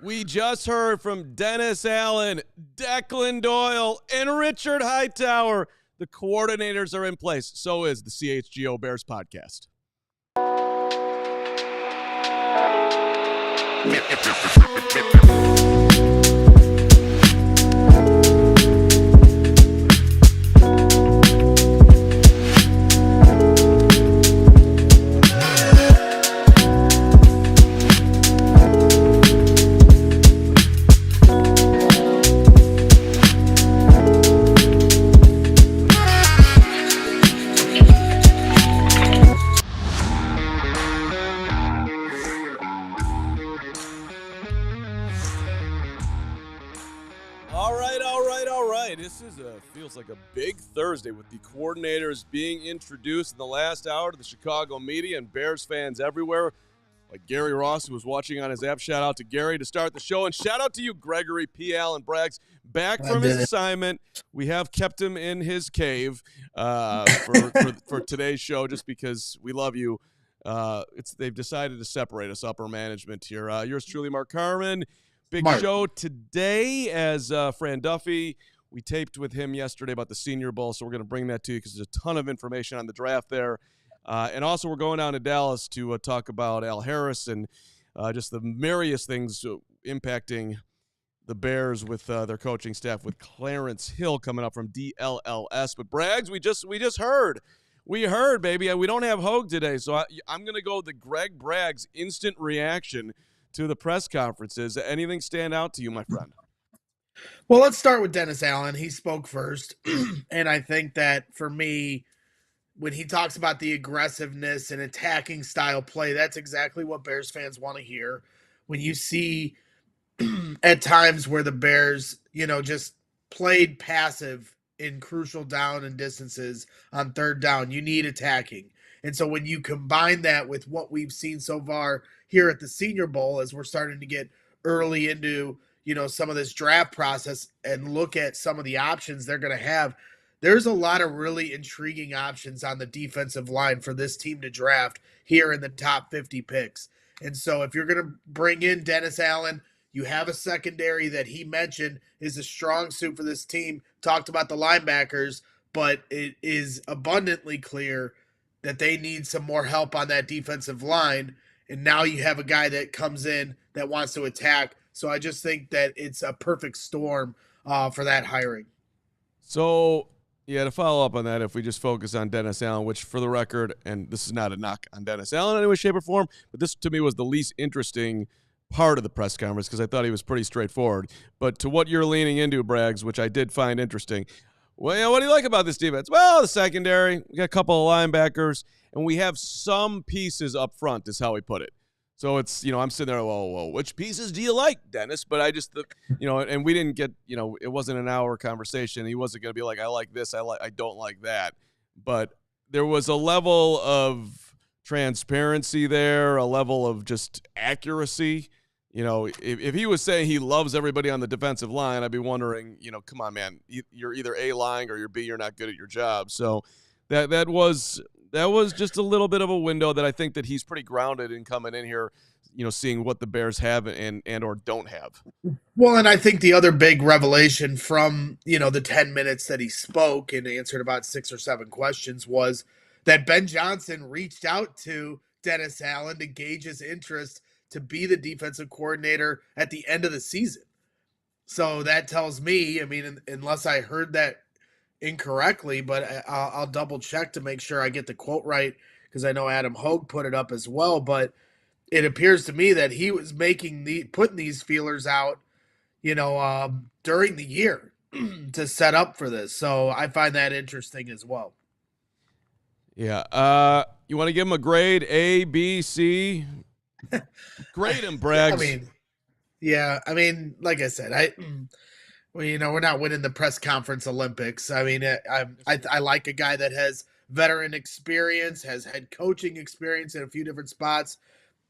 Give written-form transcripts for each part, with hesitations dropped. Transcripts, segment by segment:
We just heard from Dennis Allen, Declan Doyle, and Richard Hightower. The coordinators are in place. So is the CHGO Bears Podcast. Feels like a big Thursday with the coordinators being introduced in the last hour to the Chicago media and Bears fans everywhere. Like Gary Ross, who was watching on his app. Shout out to Gary to start the show. And shout out to you, Gregory, P. Allen Braggs, back from his assignment. We have kept him in his cave for today's show just because we love you. They've decided to separate us, upper management here. Yours truly, Mark Carman. Big show today as Fran Duffy. We taped with him yesterday about the Senior Bowl, so we're going to bring that to you because there's a ton of information on the draft there. And also we're going down to Dallas to talk about Al Harris and just the various things impacting the Bears with their coaching staff, with Clarence Hill coming up from DLLS. But Braggs, we just heard. We heard, baby. We don't have Hogue today, so I'm going to go with the Greg Braggs instant reaction to the press conferences. Anything stand out to you, my friend? Well, let's start with Dennis Allen. He spoke first, and I think that for me, when he talks about the aggressiveness and attacking style play, that's exactly what Bears fans want to hear. When you see at times where the Bears, just played passive in crucial down and distances on third down, you need attacking. And so when you combine that with what we've seen so far here at the Senior Bowl, as we're starting to get early into some of this draft process and look at some of the options they're going to have, there's a lot of really intriguing options on the defensive line for this team to draft here in the top 50 picks. And so if you're going to bring in Dennis Allen, you have a secondary that he mentioned is a strong suit for this team. Talked about the linebackers, but it is abundantly clear that they need some more help on that defensive line. And now you have a guy that comes in that wants to attack. So I just think that it's a perfect storm for that hiring. So, to follow up on that, if we just focus on Dennis Allen, which for the record, and this is not a knock on Dennis Allen in any way, shape, or form, but this to me was the least interesting part of the press conference because I thought he was pretty straightforward. But to what you're leaning into, Braggs, which I did find interesting, well, what do you like about this defense? Well, the secondary, we got a couple of linebackers, and we have some pieces up front is how he put it. So it's, I'm sitting there, well, which pieces do you like, Dennis? But I just, and we didn't get, it wasn't an hour conversation. He wasn't going to be like, I like this, I don't like that. But there was a level of transparency there, a level of just accuracy. If he was saying he loves everybody on the defensive line, I'd be wondering, come on, man, you're either A, lying, or you're B, you're not good at your job. So that was just a little bit of a window that I think that he's pretty grounded in coming in here, seeing what the Bears have and or don't have. Well, and I think the other big revelation from, the 10 minutes that he spoke and answered about 6 or 7 questions was that Ben Johnson reached out to Dennis Allen to gauge his interest to be the defensive coordinator at the end of the season. So that tells me, unless I heard that incorrectly, but I'll double check to make sure I get the quote right because I know Adam Hogue put it up as well. But it appears to me that he was putting these feelers out, during the year to set up for this. So I find that interesting as well. Yeah. You want to give him a grade A, B, C? Grade him, Braggs. Like I said, we're not winning the press conference Olympics. I like a guy that has veteran experience, has had coaching experience in a few different spots,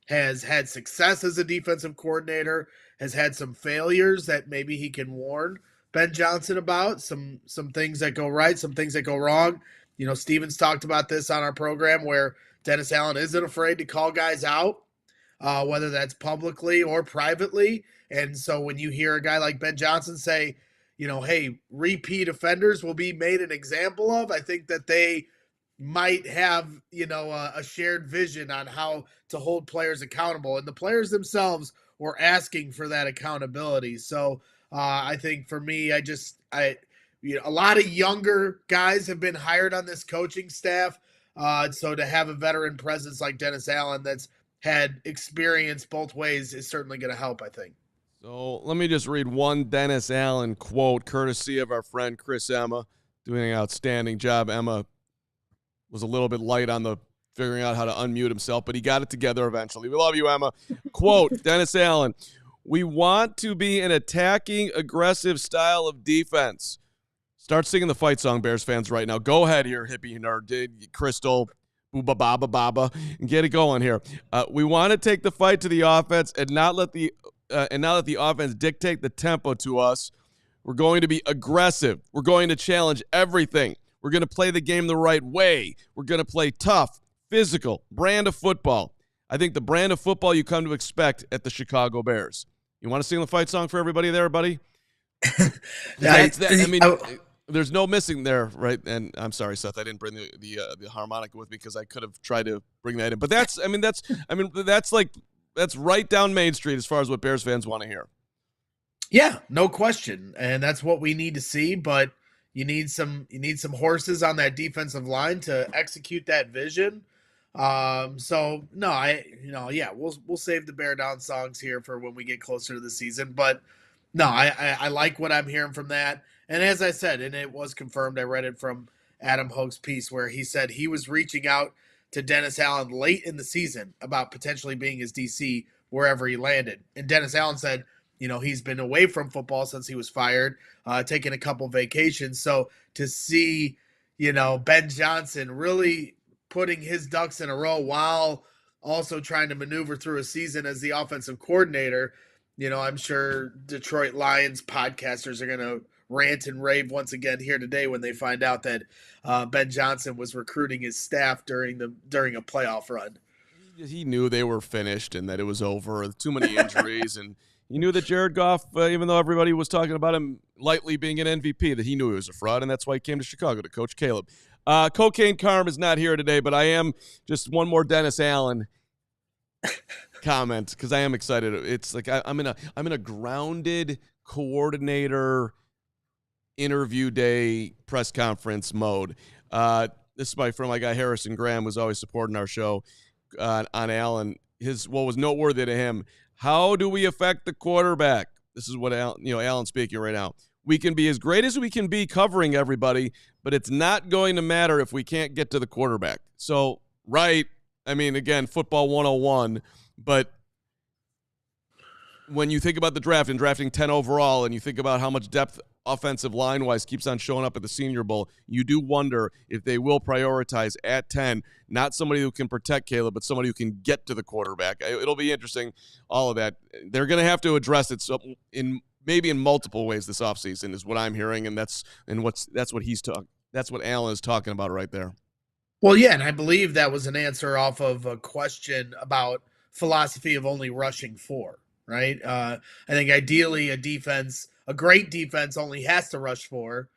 has had success as a defensive coordinator, has had some failures that maybe he can warn Ben Johnson about, some things that go right, some things that go wrong. Stevens talked about this on our program where Dennis Allen isn't afraid to call guys out. whether that's publicly or privately. And so when you hear a guy like Ben Johnson say, hey, repeat offenders will be made an example of, I think that they might have, a shared vision on how to hold players accountable. And the players themselves were asking for that accountability. So I think for me, a lot of younger guys have been hired on this coaching staff. So to have a veteran presence like Dennis Allen that's had experience both ways is certainly going to help, I think. So let me just read one Dennis Allen quote, courtesy of our friend Chris Emma, doing an outstanding job. Emma was a little bit light on the figuring out how to unmute himself, but he got it together eventually. We love you, Emma. Quote, Dennis Allen, "We want to be an attacking, aggressive style of defense." Start singing the fight song, Bears fans, right now. Go ahead here, hippie nerd, Crystal, booba baba baba, and get it going here. We want to take the fight to the offense and not let the offense dictate the tempo to us. We're going to be aggressive. We're going to challenge everything. We're going to play the game the right way. We're going to play tough, physical, brand of football. I think the brand of football you come to expect at the Chicago Bears. You want to sing the fight song for everybody there, buddy? There's no missing there, right? And I'm sorry, Seth, I didn't bring the harmonica with me because I could have tried to bring that in. But that's right down Main Street as far as what Bears fans want to hear. Yeah, no question, and that's what we need to see. But you need some horses on that defensive line to execute that vision. We'll save the Bear Down songs here for when we get closer to the season. But no, I like what I'm hearing from that. And as I said, and it was confirmed, I read it from Adam Hogue's piece where he said he was reaching out to Dennis Allen late in the season about potentially being his DC wherever he landed. And Dennis Allen said, he's been away from football since he was fired, taking a couple vacations. So to see, Ben Johnson really putting his ducks in a row while also trying to maneuver through a season as the offensive coordinator, I'm sure Detroit Lions podcasters are going to rant and rave once again here today when they find out that Ben Johnson was recruiting his staff during a playoff run. He knew they were finished and that it was over. Too many injuries, and he knew that Jared Goff, even though everybody was talking about him lightly being an MVP, that he knew he was a fraud, and that's why he came to Chicago to coach Caleb. Cocaine Carm is not here today, but I am just one more Dennis Allen comment because I am excited. It's like I'm in a grounded coordinator interview day press conference mode. This is from my guy Harrison Graham, who's always supporting our show on Allen. What was noteworthy to him: how do we affect the quarterback? This is what Allen's speaking right now. We can be as great as we can be covering everybody, but it's not going to matter if we can't get to the quarterback. So, right, again, football 101, but when you think about the draft and drafting 10 overall and you think about how much depth offensive line-wise keeps on showing up at the Senior Bowl, you do wonder if they will prioritize at 10, not somebody who can protect Caleb, but somebody who can get to the quarterback. It'll be interesting, all of that. They're going to have to address it maybe in multiple ways this offseason is what I'm hearing, and that's what Allen is talking about right there. Well, yeah, and I believe that was an answer off of a question about philosophy of only rushing 4, right? I think ideally a great defense only has to rush 4.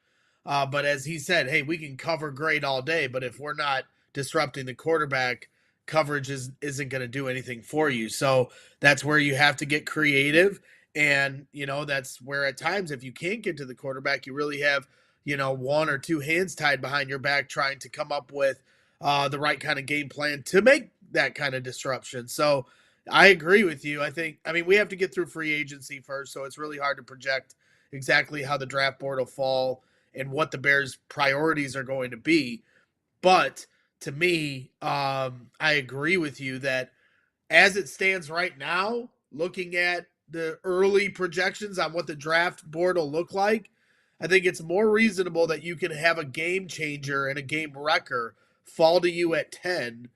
But as he said, hey, we can cover great all day, but if we're not disrupting the quarterback, coverage isn't going to do anything for you. So that's where you have to get creative. And, that's where at times if you can't get to the quarterback, you really have, one or two hands tied behind your back trying to come up with the right kind of game plan to make that kind of disruption. So I agree with you. We have to get through free agency first, so it's really hard to project exactly how the draft board will fall and what the Bears' priorities are going to be. But to me, I agree with you that as it stands right now, looking at the early projections on what the draft board will look like, I think it's more reasonable that you can have a game changer and a game wrecker fall to you at 10,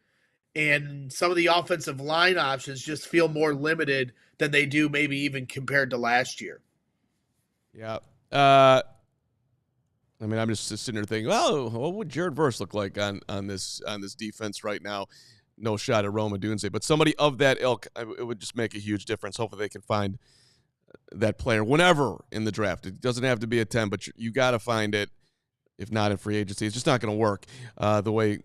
and some of the offensive line options just feel more limited than they do maybe even compared to last year. Yeah. I'm just sitting there thinking, well, what would Jared Verse look like on this defense right now? no shot at Rome Odunze, but somebody of that ilk, it would just make a huge difference. Hopefully they can find that player whenever in the draft. It doesn't have to be a 10, but you got to find it. If not in free agency, it's just not going to work the way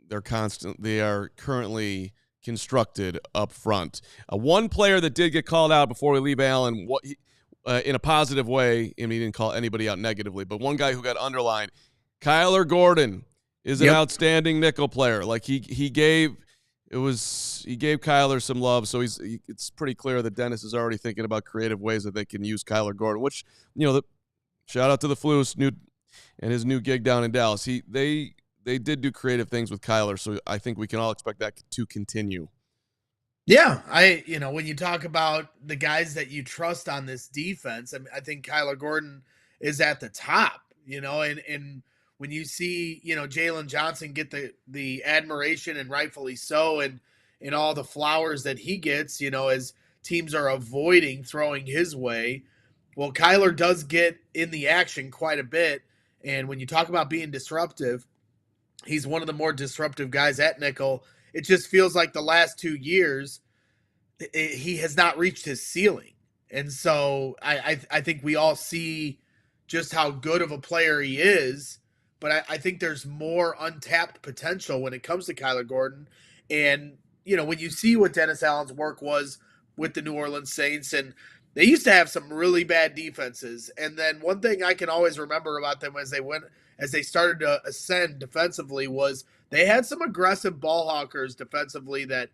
they are currently constructed up front. One player that did get called out before we leave Allen, in a positive way, and he didn't call anybody out negatively, but one guy who got underlined, Kyler Gordon is an outstanding nickel player. Like he gave Kyler some love, so it's pretty clear that Dennis is already thinking about creative ways that they can use Kyler Gordon, which, shout out to the Flus and his new gig down in Dallas. They did do creative things with Kyler, so I think we can all expect that to continue. Yeah, when you talk about the guys that you trust on this defense, I think Kyler Gordon is at the top, and when you see, Jalen Johnson get the admiration, and rightfully so, and all the flowers that he gets, as teams are avoiding throwing his way, well, Kyler does get in the action quite a bit. And when you talk about being disruptive, he's one of the more disruptive guys at nickel. It just feels like the last 2 years, he has not reached his ceiling. And so I think we all see just how good of a player he is. But I think there's more untapped potential when it comes to Kyler Gordon. And, when you see what Dennis Allen's work was with the New Orleans Saints, and they used to have some really bad defenses. And then one thing I can always remember about them as they started to ascend defensively was they had some aggressive ball hawkers defensively that,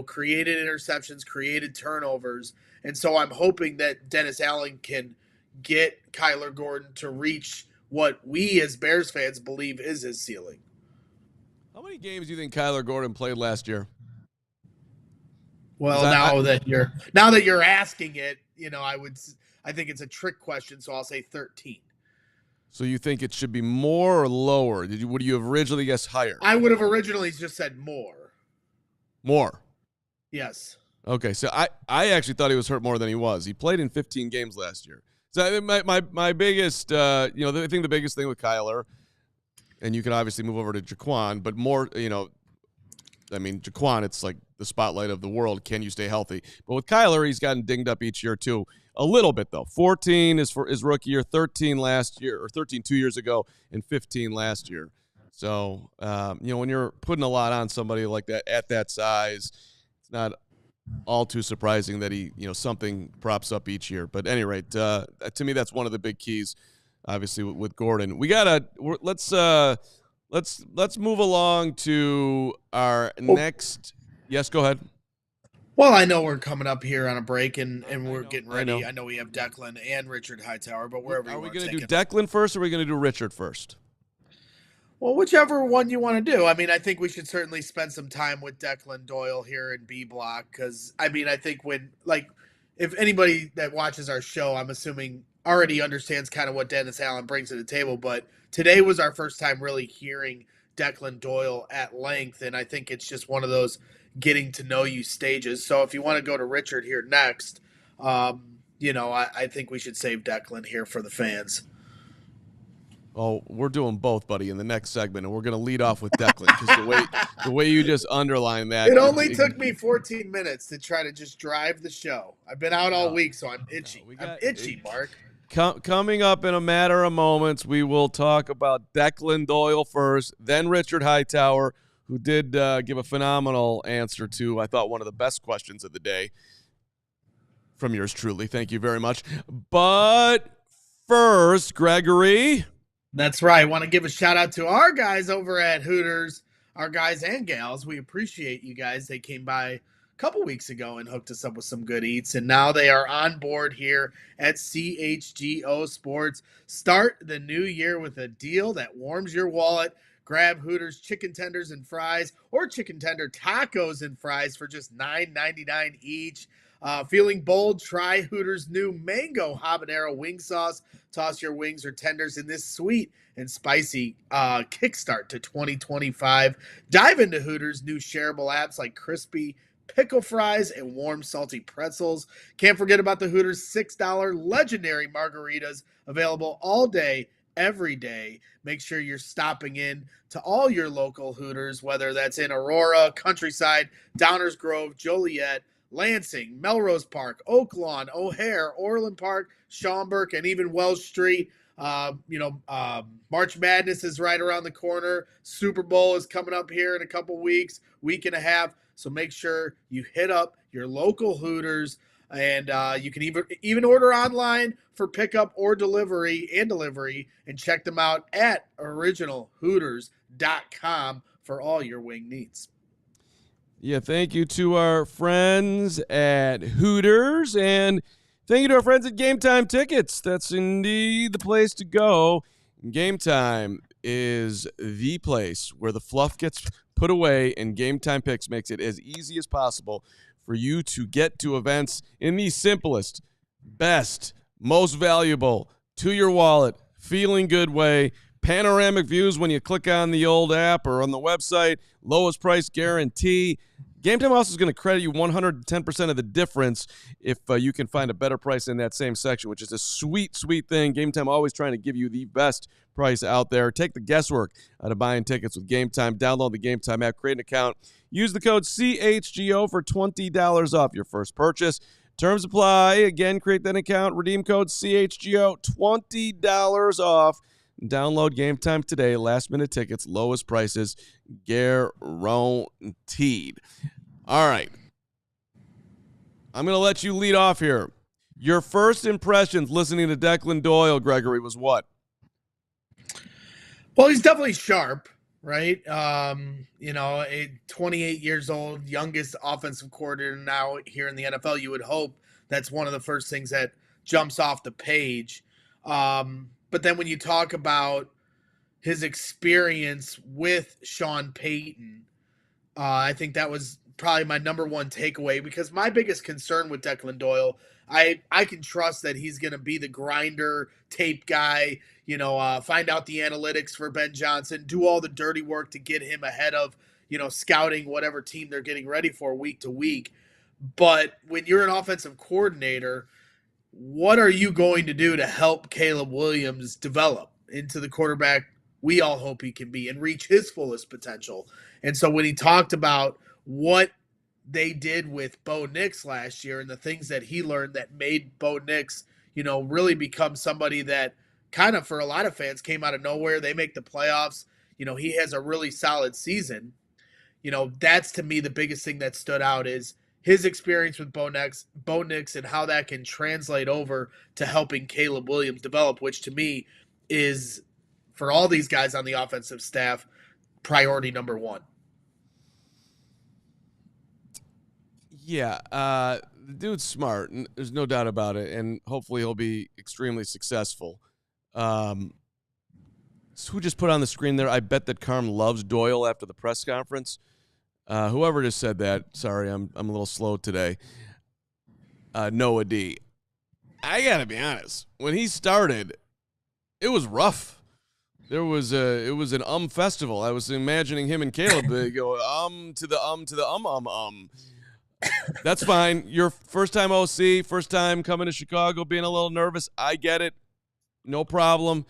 created interceptions, created turnovers. And so I'm hoping that Dennis Allen can get Kyler Gordon to reach what we as Bears fans believe is his ceiling. How many games do you think Kyler Gordon played last year? Well, now that you're asking it, I think it's a trick question, so I'll say 13. So you think it should be more or lower? Would you have originally guessed higher? I would have originally just said more. More? Yes. Okay, so I actually thought he was hurt more than he was. He played in 15 games last year. So my biggest, I think the biggest thing with Kyler, and you can obviously move over to Jaquan, but more, Jaquan, it's like the spotlight of the world. Can you stay healthy? But with Kyler, he's gotten dinged up each year too. A little bit, though. 14 is for his rookie year, 13 last year, or 13 2 years ago, and 15 last year. So, when you're putting a lot on somebody like that at that size, it's not all too surprising that he, something props up each year. But at any rate, to me, that's one of the big keys, obviously, with Gordon. Let's move along to our next. Yes, go ahead. Well, I know we're coming up here on a break, and we're getting ready. I know we have Declan and Richard Hightower, but wherever are we going to do Declan first, or are we going to do Richard first? Well, whichever one you want to do. I think we should certainly spend some time with Declan Doyle here in B Block because, I think if anybody that watches our show, I'm assuming already understands kind of what Dennis Allen brings to the table, but today was our first time really hearing Declan Doyle at length, and I think it's just one of those getting to know you stages. So if you want to go to Richard here next, I think we should save Declan here for the fans. Oh, we're doing both, buddy, in the next segment, and we're going to lead off with Declan because the way you just underlined that. It only took me 14 minutes to try to just drive the show. I've been out all week, so I'm itchy. I'm itchy, Mark. Coming up in a matter of moments, we will talk about Declan Doyle first, then Richard Hightower, who did give a phenomenal answer to, I thought, one of the best questions of the day from yours truly. Thank you very much. But first, Gregory. That's right. I want to give a shout out to our guys over at Hooters, our guys and gals. We appreciate you guys. They came by a couple weeks ago and hooked us up with some good eats, and now they are on board here at CHGO Sports. Start the new year with a deal that warms your wallet. Grab Hooters chicken tenders and fries, or chicken tender tacos and fries for just $9.99 each. Feeling bold? Try Hooters' new mango habanero wing sauce. Toss your wings or tenders in this sweet and spicy kickstart to 2025. Dive into Hooters' new shareable apps like crispy pickle fries and warm salty pretzels. Can't forget about the Hooters $6 legendary margaritas, available all day, every day, make sure you're stopping in to all your local Hooters, whether that's in Aurora, Countryside, Downers Grove, Joliet, Lansing, Melrose Park, Oak Lawn, O'Hare, Orland Park, Schaumburg, and even Wells Street. March Madness is right around the corner. Super Bowl is coming up here in a couple weeks, week and a half. So make sure you hit up your local Hooters, and you can even order online for pickup or delivery, and check them out at originalhooters.com for all your wing needs. Yeah, thank you to our friends at Hooters, and thank you to our friends at Game Time Tickets. That's indeed the place to go. Game Time is the place where the fluff gets put away, and Game Time Picks makes it as easy as possible for you to get to events in the simplest, best, most valuable, to your wallet, feeling good way. Panoramic views when you click on the old app or on the website. Lowest price guarantee. Game Time also is going to credit you 110% of the difference if you can find a better price in that same section, which is a sweet, sweet thing. Game Time always trying to give you the best price out there. Take the guesswork out of buying tickets with Game Time. Download the Game Time app, create an account. Use the code CHGO for $20 off your first purchase. Terms apply. Again, create that account. Redeem code CHGO, $20 off. Download Game Time today. Last minute tickets, lowest prices, guaranteed. All right. I'm going to let you lead off here. Your first impressions listening to Declan Doyle, Gregory, was what? Well, he's definitely sharp, right? 28 years old, youngest offensive coordinator now here in the NFL. You would hope that's one of the first things that jumps off the page. But then when you talk about his experience with Sean Payton, I think that was probably my number one takeaway, because my biggest concern with Declan Doyle, I can trust that he's going to be the grinder, tape guy, find out the analytics for Ben Johnson, do all the dirty work to get him ahead of, scouting whatever team they're getting ready for week to week. But when you're an offensive coordinator, what are you going to do to help Caleb Williams develop into the quarterback we all hope he can be and reach his fullest potential? And so when he talked about what they did with Bo Nix last year and the things that he learned that made Bo Nix, really become somebody that kind of, for a lot of fans, came out of nowhere. They make the playoffs. He has a really solid season. That's, to me, the biggest thing that stood out is his experience with Bo Nix, and how that can translate over to helping Caleb Williams develop, which to me is, for all these guys on the offensive staff, priority number one. Yeah, the dude's smart, and there's no doubt about it, and hopefully he'll be extremely successful. So who just put on the screen there, I bet that Carm loves Doyle after the press conference? Whoever just said that, sorry, I'm a little slow today. Noah D. I got to be honest, when he started, it was rough. It was an festival. I was imagining him and Caleb, they go to the. That's fine. Your first time OC, first time coming to Chicago, being a little nervous. I get it. No problem.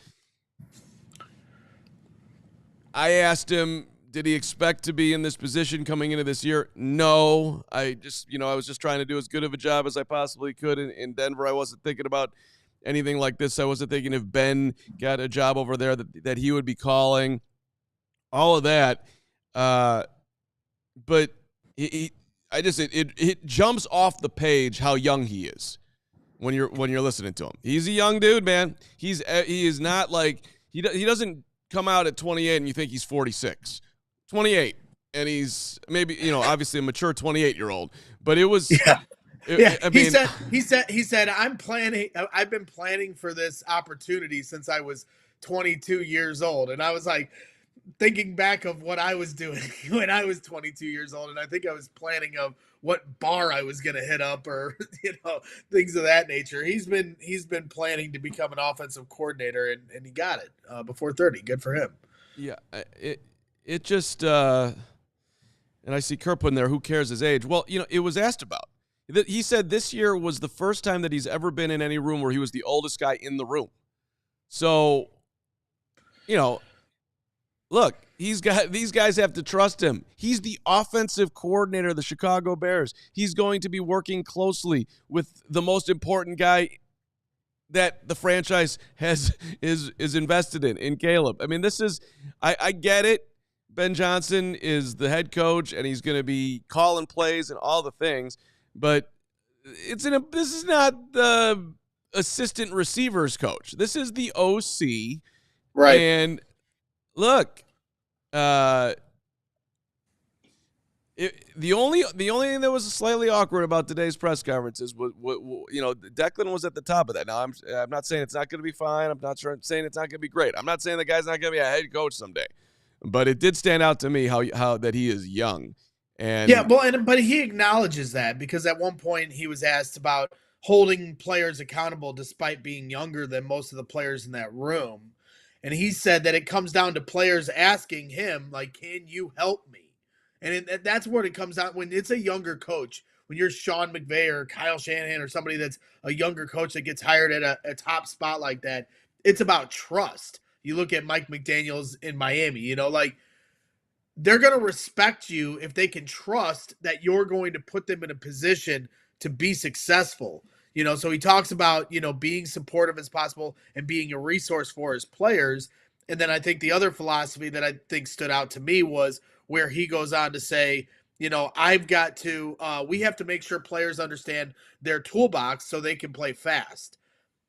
I asked him, did he expect to be in this position coming into this year? No. I was just trying to do as good of a job as I possibly could in Denver. I wasn't thinking about anything like this. I wasn't thinking if Ben got a job over there that he would be calling. All of that. But it jumps off the page how young he is when you're listening to him. He's a young dude, man. He is not like he doesn't come out at 28 and you think he's 46. 28, and he's maybe obviously a mature 28-year-old, but it was he said I've been planning for this opportunity since I was 22 years old, and I was like thinking back of what I was doing when I was 22 years old, and I think I was planning of what bar I was going to hit up, or things of that nature. He's been planning to become an offensive coordinator, and he got it before 30. Good for him. Yeah, it just and I see Kurt putting there, who cares his age? Well, it was asked about. He said this year was the first time that he's ever been in any room where he was the oldest guy in the room. So look, these guys have to trust him. He's the offensive coordinator of the Chicago Bears. He's going to be working closely with the most important guy that the franchise is invested in Caleb. I mean, I get it. Ben Johnson is the head coach, and he's going to be calling plays and all the things, but this is not the assistant receivers coach. This is the OC. Right. And look, the only thing that was slightly awkward about today's press conference is what Declan was at the top of that. Now I'm not saying it's not going to be fine. I'm not saying it's not going to be great. I'm not saying the guy's not going to be a head coach someday, but it did stand out to me how that he is young. And yeah, well, but he acknowledges that because at one point he was asked about holding players accountable despite being younger than most of the players in that room. And he said that it comes down to players asking him, like, can you help me? And that's what it comes down when it's a younger coach, when you're Sean McVay or Kyle Shanahan or somebody that's a younger coach that gets hired at a top spot like that. It's about trust. You look at Mike McDaniels in Miami, they're going to respect you if they can trust that you're going to put them in a position to be successful. So he talks about, being supportive as possible and being a resource for his players. And then I think the other philosophy that I think stood out to me was where he goes on to say, I've got to, we have to make sure players understand their toolbox so they can play fast,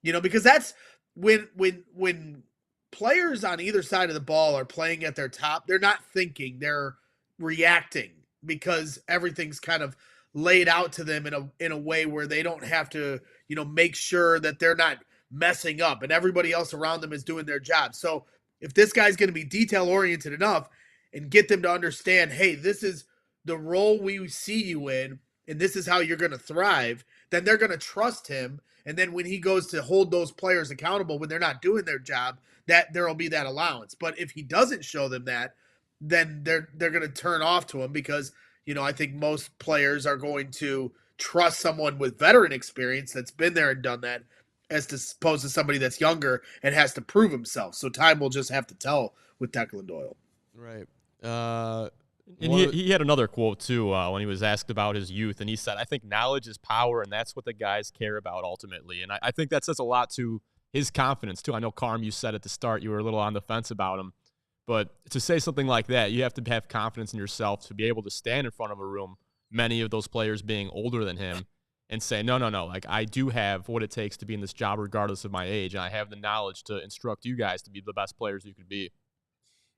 because that's when players on either side of the ball are playing at their top, they're not thinking, they're reacting because everything's kind of laid out to them in a way where they don't have to, make sure that they're not messing up and everybody else around them is doing their job. So if this guy's going to be detail oriented enough and get them to understand, hey, this is the role we see you in and this is how you're going to thrive, then they're going to trust him. And then when he goes to hold those players accountable when they're not doing their job, that there'll be that allowance. But if he doesn't show them that, then they're going to turn off to him because, I think most players are going to trust someone with veteran experience that's been there and done that as opposed to somebody that's younger and has to prove himself. So time will just have to tell with Declan Doyle. Right. And he had another quote, too, when he was asked about his youth. And he said, I think knowledge is power, and that's what the guys care about ultimately. And I think that says a lot to his confidence, too. I know, Carm, you said at the start you were a little on the fence about him. But to say something like that, you have to have confidence in yourself to be able to stand in front of a room, many of those players being older than him, and say, no, like I do have what it takes to be in this job regardless of my age, and I have the knowledge to instruct you guys to be the best players you could be.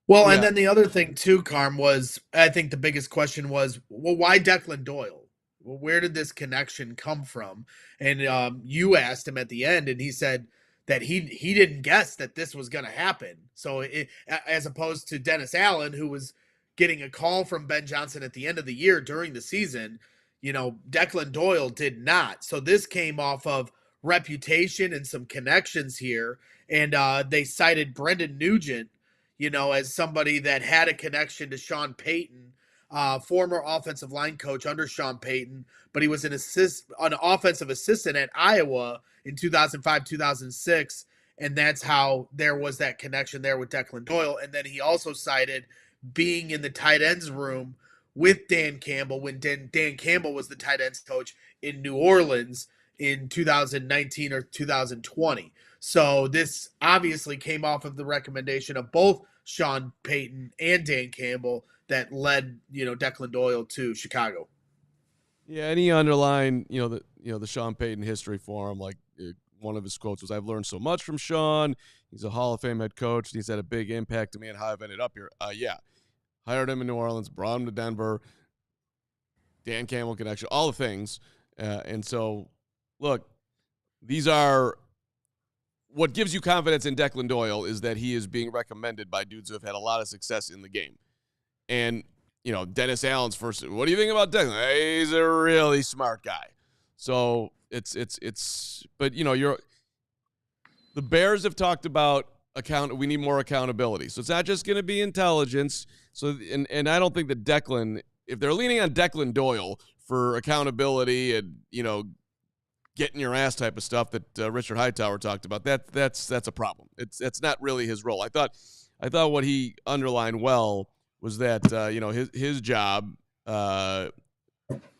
Well, yeah. And then the other thing too, Carm, was I think the biggest question was, well, why Declan Doyle? Well, where did this connection come from? And you asked him at the end, and he said that he didn't guess that this was going to happen. So as opposed to Dennis Allen, who was getting a call from Ben Johnson at the end of the year during the season, Declan Doyle did not. So this came off of reputation and some connections here. And they cited Brendan Nugent, as somebody that had a connection to Sean Payton, former offensive line coach under Sean Payton, but he was an offensive assistant at Iowa in 2005, 2006, and that's how there was that connection there with Declan Doyle. And then he also cited being in the tight ends room with Dan Campbell when Dan Campbell was the tight ends coach in New Orleans in 2019 or 2020. So this obviously came off of the recommendation of both Sean Payton and Dan Campbell that led, Declan Doyle to Chicago. Yeah, and he underlined, the Sean Payton history for him. Like one of his quotes was, "I've learned so much from Sean. He's a Hall of Fame head coach. And he's had a big impact to me and how I've ended up here." Yeah, hired him in New Orleans, brought him to Denver. Dan Campbell connection, all the things, and so look, these are what gives you confidence in Declan Doyle is that he is being recommended by dudes who have had a lot of success in the game. And, Dennis Allen's first, what do you think about Declan? Hey, he's a really smart guy. So but the Bears have talked about we need more accountability. So it's not just going to be intelligence. So, and I don't think that Declan, if they're leaning on Declan Doyle for accountability and, getting your ass type of stuff that Richard Hightower talked about, that's a problem. It's not really his role. I thought I thought what he underlined well was that his job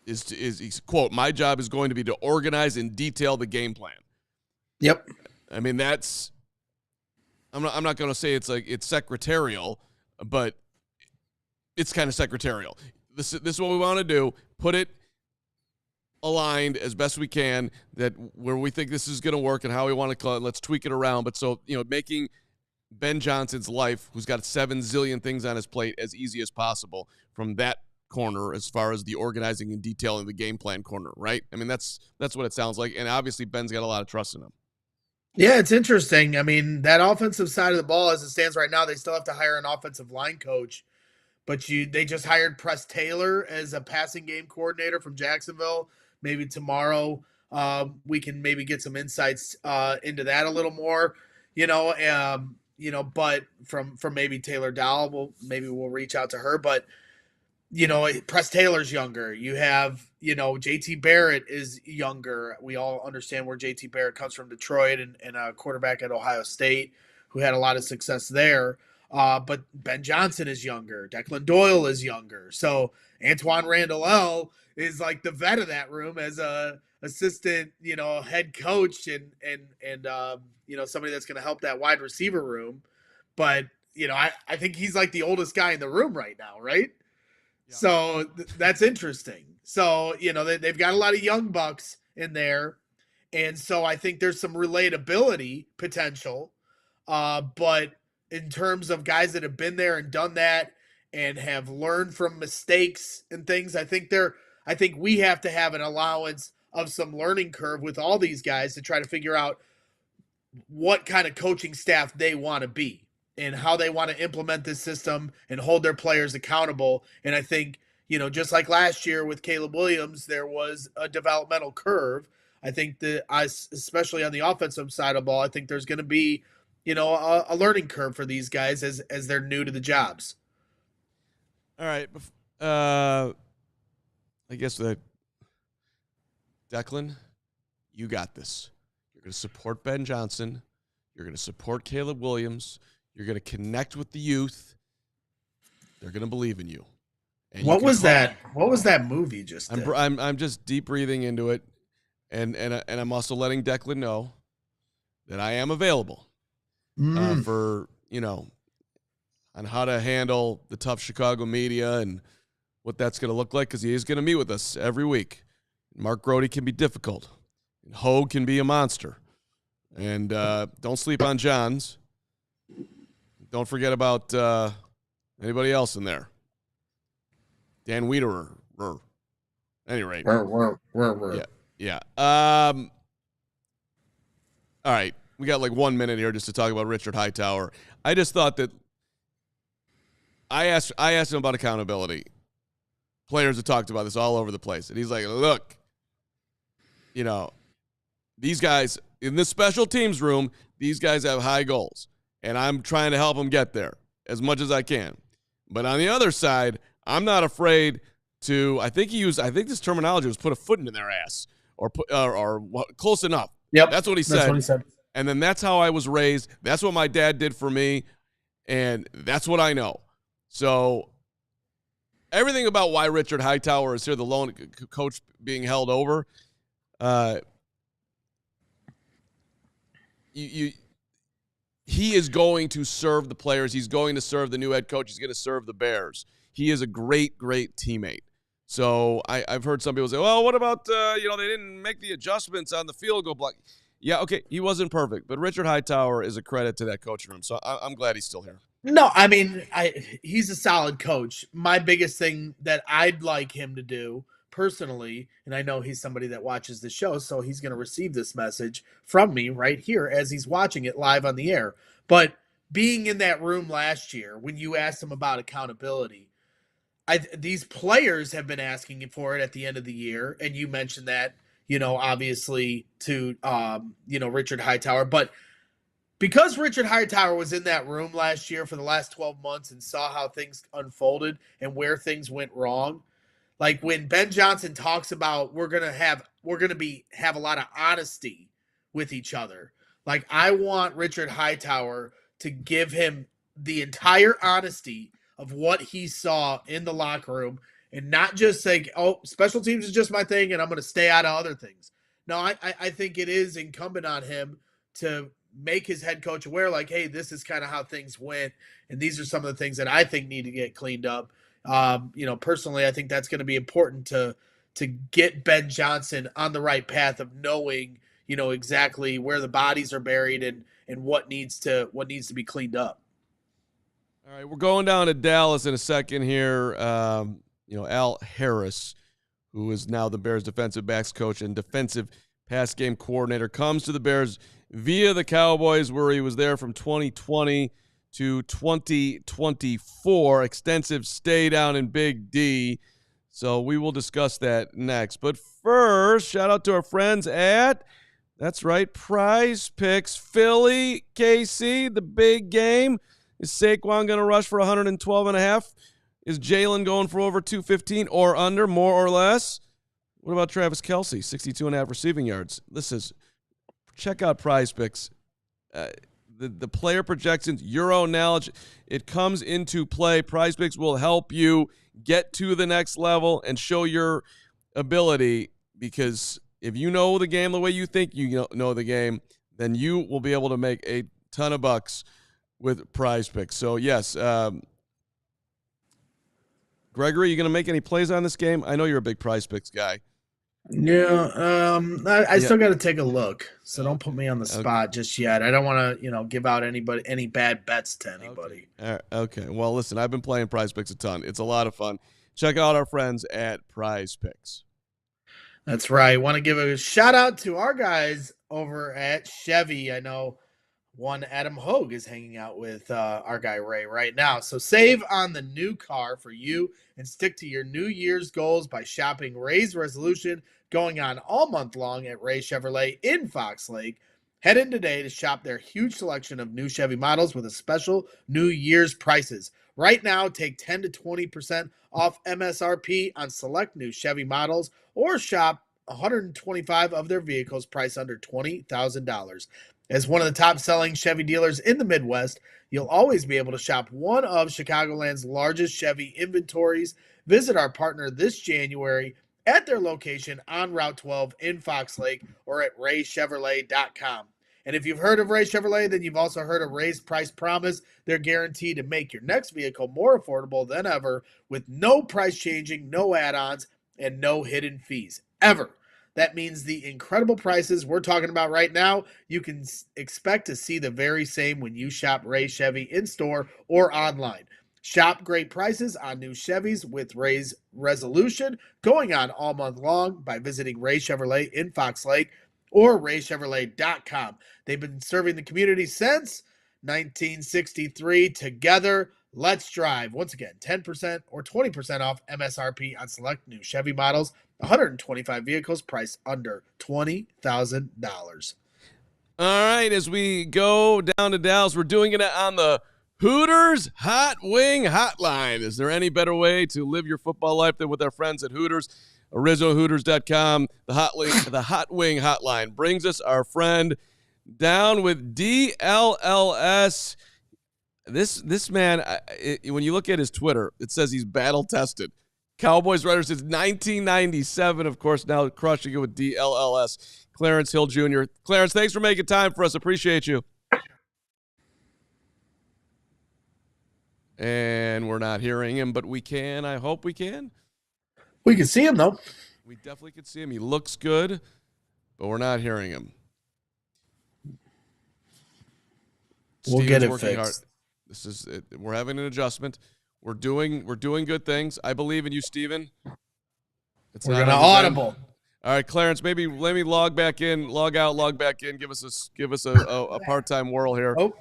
is quote, "My job is going to be to organize and detail the game plan." Yep. I mean, that's I'm not going to say it's secretarial, but it's kind of secretarial. This is what we want to do. Put it aligned as best we can, that where we think this is going to work and how we want to call it. Let's tweak it around. But so, making Ben Johnson's life, who's got 7 zillion things on his plate, as easy as possible from that corner as far as the organizing and detailing the game plan corner, right? I mean, that's what it sounds like. And obviously Ben's got a lot of trust in him. Yeah, it's interesting. I mean, that offensive side of the ball, as it stands right now, they still have to hire an offensive line coach. But they just hired Press Taylor as a passing game coordinator from Jacksonville. Maybe tomorrow we can maybe get some insights into that a little more, but from maybe Taylor Dowell, we'll reach out to her. But, Press Taylor's younger. You have, JT Barrett is younger. We all understand where JT Barrett comes from, Detroit, and a quarterback at Ohio State who had a lot of success there. But Ben Johnson is younger. Declan Doyle is younger. So Antoine Randall is like the vet of that room as a assistant, head coach and somebody that's going to help that wide receiver room. But, I think he's like the oldest guy in the room right now, right? Yeah. So that's interesting. So, they've got a lot of young bucks in there. And so I think there's some relatability potential. But in terms of guys that have been there and done that and have learned from mistakes and things, I think we have to have an allowance of some learning curve with all these guys to try to figure out what kind of coaching staff they want to be and how they want to implement this system and hold their players accountable. And I think, just like last year with Caleb Williams, there was a developmental curve. I think that especially on the offensive side of the ball, I think there's going to be, a learning curve for these guys as they're new to the jobs. All right. I guess that Declan, you got this. You're going to support Ben Johnson. You're going to support Caleb Williams. You're going to connect with the youth. They're going to believe in you. And what was that? What was that movie just did? I'm just deep breathing into it, and I'm also letting Declan know that I am available for on how to handle the tough Chicago media and what that's going to look like, because he is going to meet with us every week. Mark Grody can be difficult. And Hogue can be a monster. And don't sleep on Johns. Don't forget about anybody else in there. Dan Wiederer. At any rate. Yeah. All right. We got like 1 minute here just to talk about Richard Hightower. I just thought that I asked him about accountability. Players have talked about this all over the place. And he's like, look, these guys in the special teams room, these guys have high goals. And I'm trying to help them get there as much as I can. But on the other side, I'm not afraid to, I think this terminology was put a foot in their ass or close enough. Yep. That's what he said. And then that's how I was raised. That's what my dad did for me. And that's what I know. So everything about why Richard Hightower is here, the lone coach being held over, he is going to serve the players. He's going to serve the new head coach. He's going to serve the Bears. He is a great, great teammate. So I've heard some people say, well, what about, they didn't make the adjustments on the field goal block. Yeah, okay, he wasn't perfect, but Richard Hightower is a credit to that coaching room, so I'm glad he's still here. No, I mean, he's a solid coach. My biggest thing that I'd like him to do personally, and I know he's somebody that watches the show, so he's going to receive this message from me right here as he's watching it live on the air. But being in that room last year, when you asked him about accountability, these players have been asking for it at the end of the year, and you mentioned that, obviously to, Richard Hightower. But because Richard Hightower was in that room last year for the last 12 months and saw how things unfolded and where things went wrong, like when Ben Johnson talks about we're gonna have a lot of honesty with each other. Like, I want Richard Hightower to give him the entire honesty of what he saw in the locker room and not just say, oh, special teams is just my thing and I'm going to stay out of other things. No, I think it is incumbent on him to make his head coach aware, like, hey, this is kind of how things went, and these are some of the things that I think need to get cleaned up. Personally, I think that's going to be important to get Ben Johnson on the right path of knowing, exactly where the bodies are buried and what needs to be cleaned up. All right, we're going down to Dallas in a second here. Al Harris, who is now the Bears defensive backs coach and defensive pass game coordinator, comes to the Bears via the Cowboys, where he was there from 2020 to 2024. Extensive stay down in Big D. So we will discuss that next. But first, shout out to our friends at, that's right, Prize Picks. Philly, KC, the big game. Is Saquon going to rush for 112.5? Is Jalen going for over 215 or under, more or less? What about Travis Kelce, 62.5 receiving yards? Check out Prize Picks. The player projections, your own knowledge, it comes into play. Prize Picks will help you get to the next level and show your ability, because if you know the game the way you think you know the game, then you will be able to make a ton of bucks with Prize Picks. So, yes, Gregory, you going to make any plays on this game? I know you're a big Prize Picks guy. Yeah, I still got to take a look, so don't put me on the spot just yet. I don't want to, give out any bad bets to anybody. Okay. Well, listen, I've been playing Prize Picks a ton. It's a lot of fun. Check out our friends at Prize Picks. That's right. Want to give a shout out to our guys over at Chevy. I know one Adam Hogue is hanging out with our guy Ray right now. So save on the new car for you and stick to your New Year's goals by shopping Ray's Resolution, going on all month long at Ray Chevrolet in Fox Lake. Head in today to shop their huge selection of new Chevy models with a special New Year's prices. Right now, take 10 to 20% off MSRP on select new Chevy models, or shop 125 of their vehicles priced under $20,000. As one of the top-selling Chevy dealers in the Midwest, you'll always be able to shop one of Chicagoland's largest Chevy inventories. Visit our partner this January at their location on Route 12 in Fox Lake or at raychevrolet.com. And if you've heard of Ray Chevrolet, then you've also heard of Ray's Price Promise. They're guaranteed to make your next vehicle more affordable than ever, with no price changing, no add-ons, and no hidden fees, ever. That means the incredible prices we're talking about right now, you can expect to see the very same when you shop Ray Chevy in-store or online. Shop great prices on new Chevys with Ray's Resolution, going on all month long, by visiting Ray Chevrolet in Fox Lake or raychevrolet.com. They've been serving the community since 1963. Together, let's drive. Once again, 10% or 20% off MSRP on select new Chevy models, 125 vehicles priced under $20,000. All right, as we go down to Dallas, we're doing it on the Hooters Hot Wing Hotline. Is there any better way to live your football life than with our friends at Hooters? OriginalHooters.com. The Hot Wing Hotline brings us our friend down with DLLS. This man, when you look at his Twitter, it says he's battle tested. Cowboys writer since 1997, of course, now crushing it with DLLS. Clarence Hill Jr. Clarence, thanks for making time for us. Appreciate you. And we're not hearing him, but we can. I hope we can. We can see him, though. We definitely can see him. He looks good, but we're not hearing him. We'll get it fixed. Hard. This is it. We're having an adjustment. We're doing good things. I believe in you, Steven. We're gonna audible. All right, Clarence. Maybe let me log back in, log out, log back in. Give us a part-time whirl here. Oh.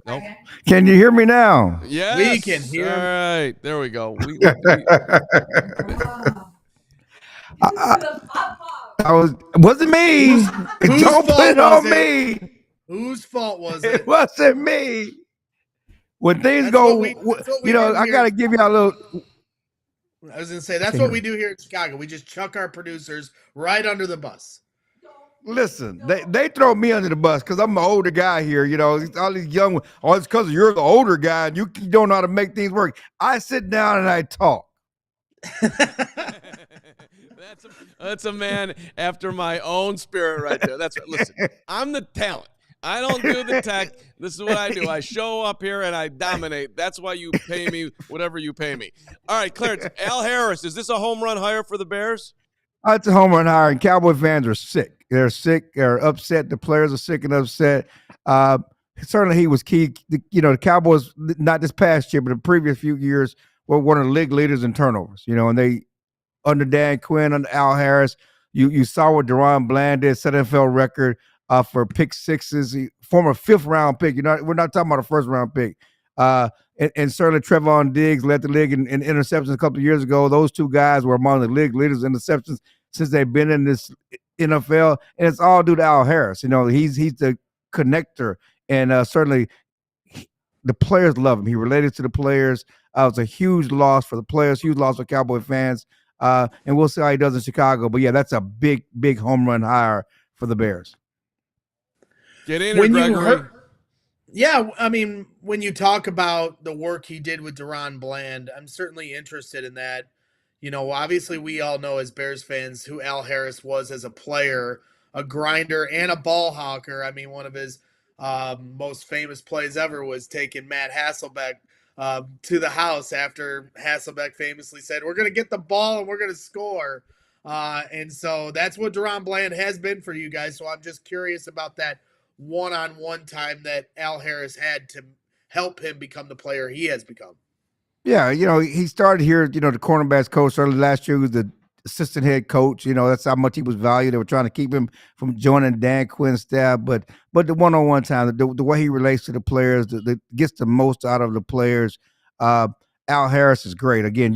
Nope. Can you hear me now? Yes. We can hear. All right. There we go. Wasn't me. Don't put it on me. Whose fault was it? It wasn't me. When things go, I got to give you a little. I was going to say, that's what we do here in Chicago. We just chuck our producers right under the bus. Listen, they throw me under the bus because I'm an older guy here. All these young ones. Oh, it's because you're the older guy and you don't know how to make things work. I sit down and I talk. That's a man after my own spirit right there. Listen, I'm the talent. I don't do the tech. This is what I do. I show up here and I dominate. That's why you pay me whatever you pay me. All right, Clarence, Al Harris, is this a home run hire for the Bears? It's a home run hire, and Cowboy fans are sick. They're sick. They're upset. The players are sick and upset. Certainly, he was key. The Cowboys, not this past year, but the previous few years, were one of the league leaders in turnovers. And they, under Dan Quinn, under Al Harris, you saw what Deron Bland did, set NFL record for pick sixes. Former 5th round pick. We're not talking about a 1st round pick. And certainly Trevon Diggs led the league in interceptions a couple of years ago. Those two guys were among the league leaders in interceptions since they've been in this NFL, and it's all due to Al Harris. He's the connector, and certainly the players love him. He related to the players. It was a huge loss for the players, huge loss for Cowboy fans, and we'll see how he does in Chicago. But, yeah, that's a big, big home run hire for the Bears. Get in here, Gregory. Yeah, I mean, when you talk about the work he did with Deron Bland, I'm certainly interested in that. Obviously we all know as Bears fans who Al Harris was as a player, a grinder and a ball hawker. I mean, one of his most famous plays ever was taking Matt Hasselbeck to the house after Hasselbeck famously said, "We're going to get the ball and we're going to score." And so that's what Deron Bland has been for you guys. So I'm just curious about that one-on-one time that Al Harris had to help him become the player he has become. Yeah, he started here, the cornerbacks coach early last year. He was the assistant head coach. That's how much he was valued. They were trying to keep him from joining Dan Quinn's staff. But the one-on-one time, the way he relates to the players, that gets the most out of the players. Al Harris is great. Again,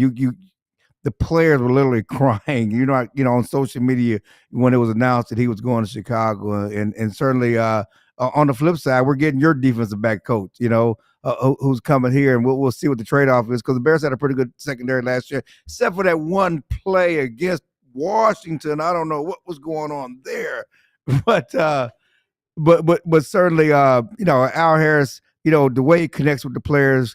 the players were literally crying, on social media when it was announced that he was going to Chicago. And certainly on the flip side, we're getting your defensive back coach, who's coming here, and we'll see what the trade-off is, because the Bears had a pretty good secondary last year, except for that one play against Washington. I don't know what was going on there, but certainly, Al Harris, the way he connects with the players,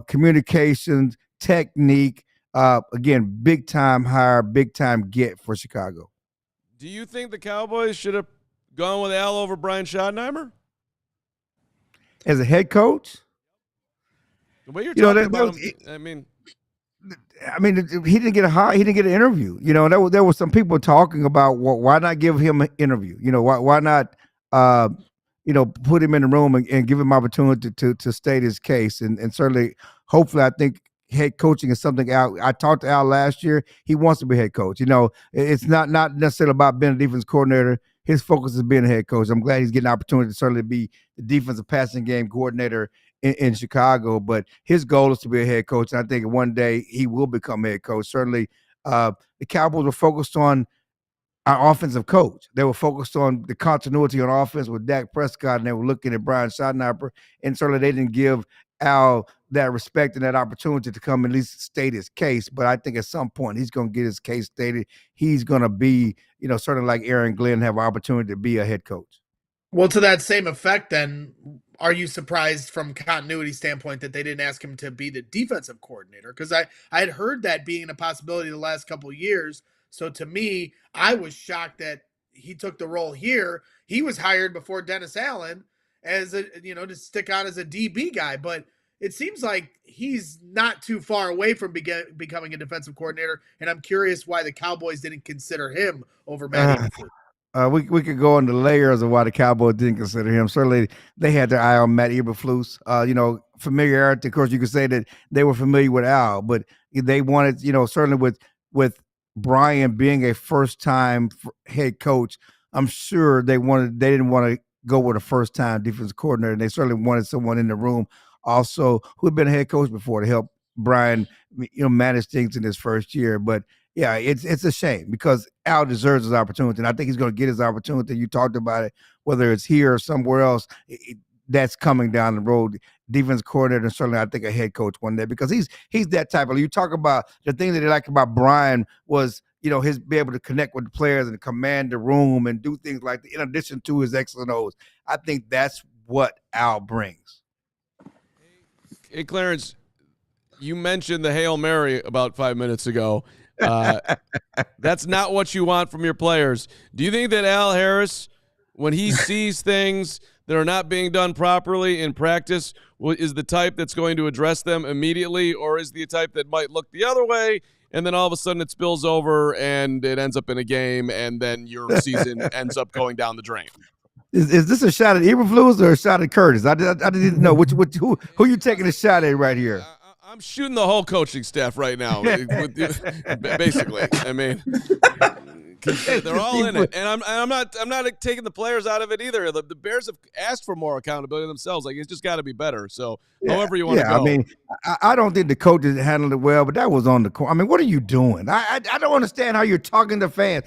communications, technique, again, big-time hire, big-time get for Chicago. Do you think the Cowboys should have gone with Al over Brian Schottenheimer as a head coach? The way you're talking about him, I mean, he didn't get he didn't get an interview. There were some people talking about why not give him an interview. Why not put him in the room and give him opportunity to state his case. And certainly, hopefully, I think head coaching is something I talked to Al last year. He wants to be head coach. It's not necessarily about being a defense coordinator. His focus is being a head coach. I'm glad he's getting an opportunity to certainly be the defensive passing game coordinator in Chicago, but his goal is to be a head coach. And I think one day he will become a head coach. Certainly, the Cowboys were focused on our offensive coach. They were focused on the continuity on offense with Dak Prescott, and they were looking at Brian Schottenheimer, and certainly they didn't give Al that respect and that opportunity to come at least state his case. But I think at some point he's going to get his case stated. He's going to be, certainly like Aaron Glenn, have an opportunity to be a head coach. Well, to that same effect, then, are you surprised from continuity standpoint that they didn't ask him to be the defensive coordinator? Because I had heard that being a possibility the last couple of years. So to me, I was shocked that he took the role here. He was hired before Dennis Allen as to stick on as a DB guy, but it seems like he's not too far away from becoming a defensive coordinator. And I'm curious why the Cowboys didn't consider him over Matt Eberflus. We could go into layers of why the Cowboys didn't consider him. Certainly, they had their eye on Matt Eberflus. Familiarity. Of course, you could say that they were familiar with Al, but they wanted, certainly with Brian being a first-time head coach, I'm sure they didn't want to go with a first-time defensive coordinator. And they certainly wanted someone in the room also who had been a head coach before to help Brian, manage things in his first year. But yeah, it's a shame because Al deserves his opportunity, and I think he's going to get his opportunity. You talked about it, whether it's here or somewhere else. That's coming down the road. Defense coordinator, and certainly I think a head coach one day, because he's that type of. You talk about the thing that they like about Brian was his be able to connect with the players and command the room and do things like that, in addition to his X and O's. I think that's what Al brings. Hey, Clarence, you mentioned the Hail Mary about 5 minutes ago. That's not what you want from your players. Do you think that Al Harris, when he sees things that are not being done properly in practice, is the type that's going to address them immediately, or is the type that might look the other way and then all of a sudden it spills over and it ends up in a game and then your season ends up going down the drain? Is this a shot at Eberflus or a shot at Curtis? I didn't know who you taking a shot at right here. I'm shooting the whole coaching staff right now, basically. I mean, they're all in it, and I'm not taking the players out of it either. The Bears have asked for more accountability themselves. Like, it's just got to be better. So, however you want to go. I mean, I don't think the coaches handled it well, but that was on the court. I mean, what are you doing? I don't understand how you're talking to fans.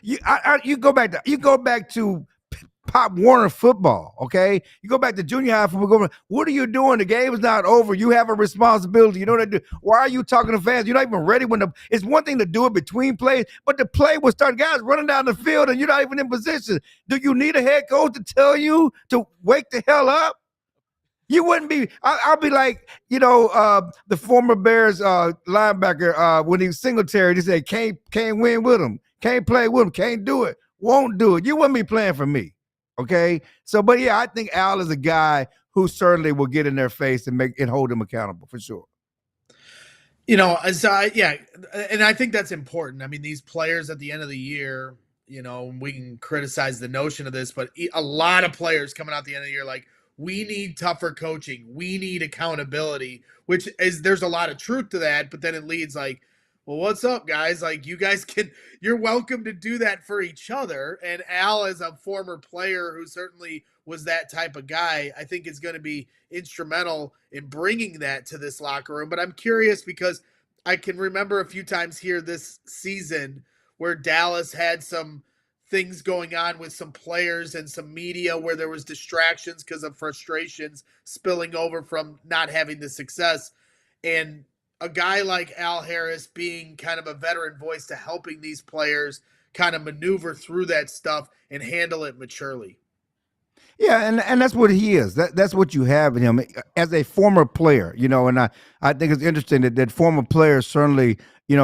You go back to Pop Warner football, okay? You go back to junior high football. What are you doing? The game is not over. You have a responsibility. You know what I do? Why are you talking to fans? You're not even ready it's one thing to do it between plays, but the play will start guys running down the field and you're not even in position. Do you need a head coach to tell you to wake the hell up? You wouldn't be. I'll be like, the former Bears linebacker when he was Singletary. He said, "Can't win with him. Can't play with him. Can't do it. Won't do it." You wouldn't be playing for me. Okay, so but yeah, I think Al is a guy who certainly will get in their face and hold them accountable for sure. And I think that's important. I mean, these players at the end of the year, we can criticize the notion of this, but a lot of players coming out at the end of the year, like, we need tougher coaching, we need accountability, which is, there's a lot of truth to that, but then it leads like, well, what's up, guys? Like, you're welcome to do that for each other. And Al, as a former player who certainly was that type of guy, I think is going to be instrumental in bringing that to this locker room. But I'm curious because I can remember a few times here this season where Dallas had some things going on with some players and some media where there was distractions because of frustrations spilling over from not having the success. And a guy like Al Harris being kind of a veteran voice to helping these players kind of maneuver through that stuff and handle it maturely. Yeah, and that's what he is. That's what you have in him as a former player, and I think it's interesting that former players certainly,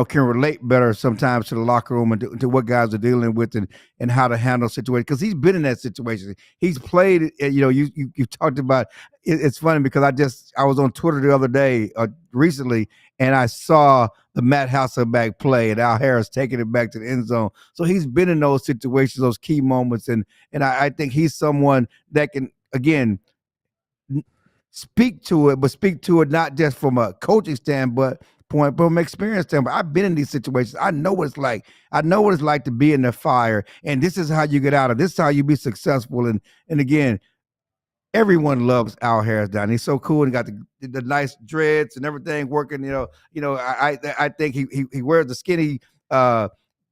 can relate better sometimes to the locker room and to what guys are dealing with and how to handle situations, because he's been in that situation. He's played, you talked about, it's funny because I was on Twitter the other day, recently, and I saw the Matt Hasselbeck play and Al Harris taking it back to the end zone. So he's been in those situations, those key moments, and I think he's someone that can, again, speak to it, but speak to it not just from a coaching standpoint, but from experience standpoint. I've been in these situations. I know what it's like. I know what it's like to be in the fire, and this is how you get out of it. This is how you be successful. And again, everyone loves Al Harris down. He's so cool and got the nice dreads and everything working. I think he wears the skinny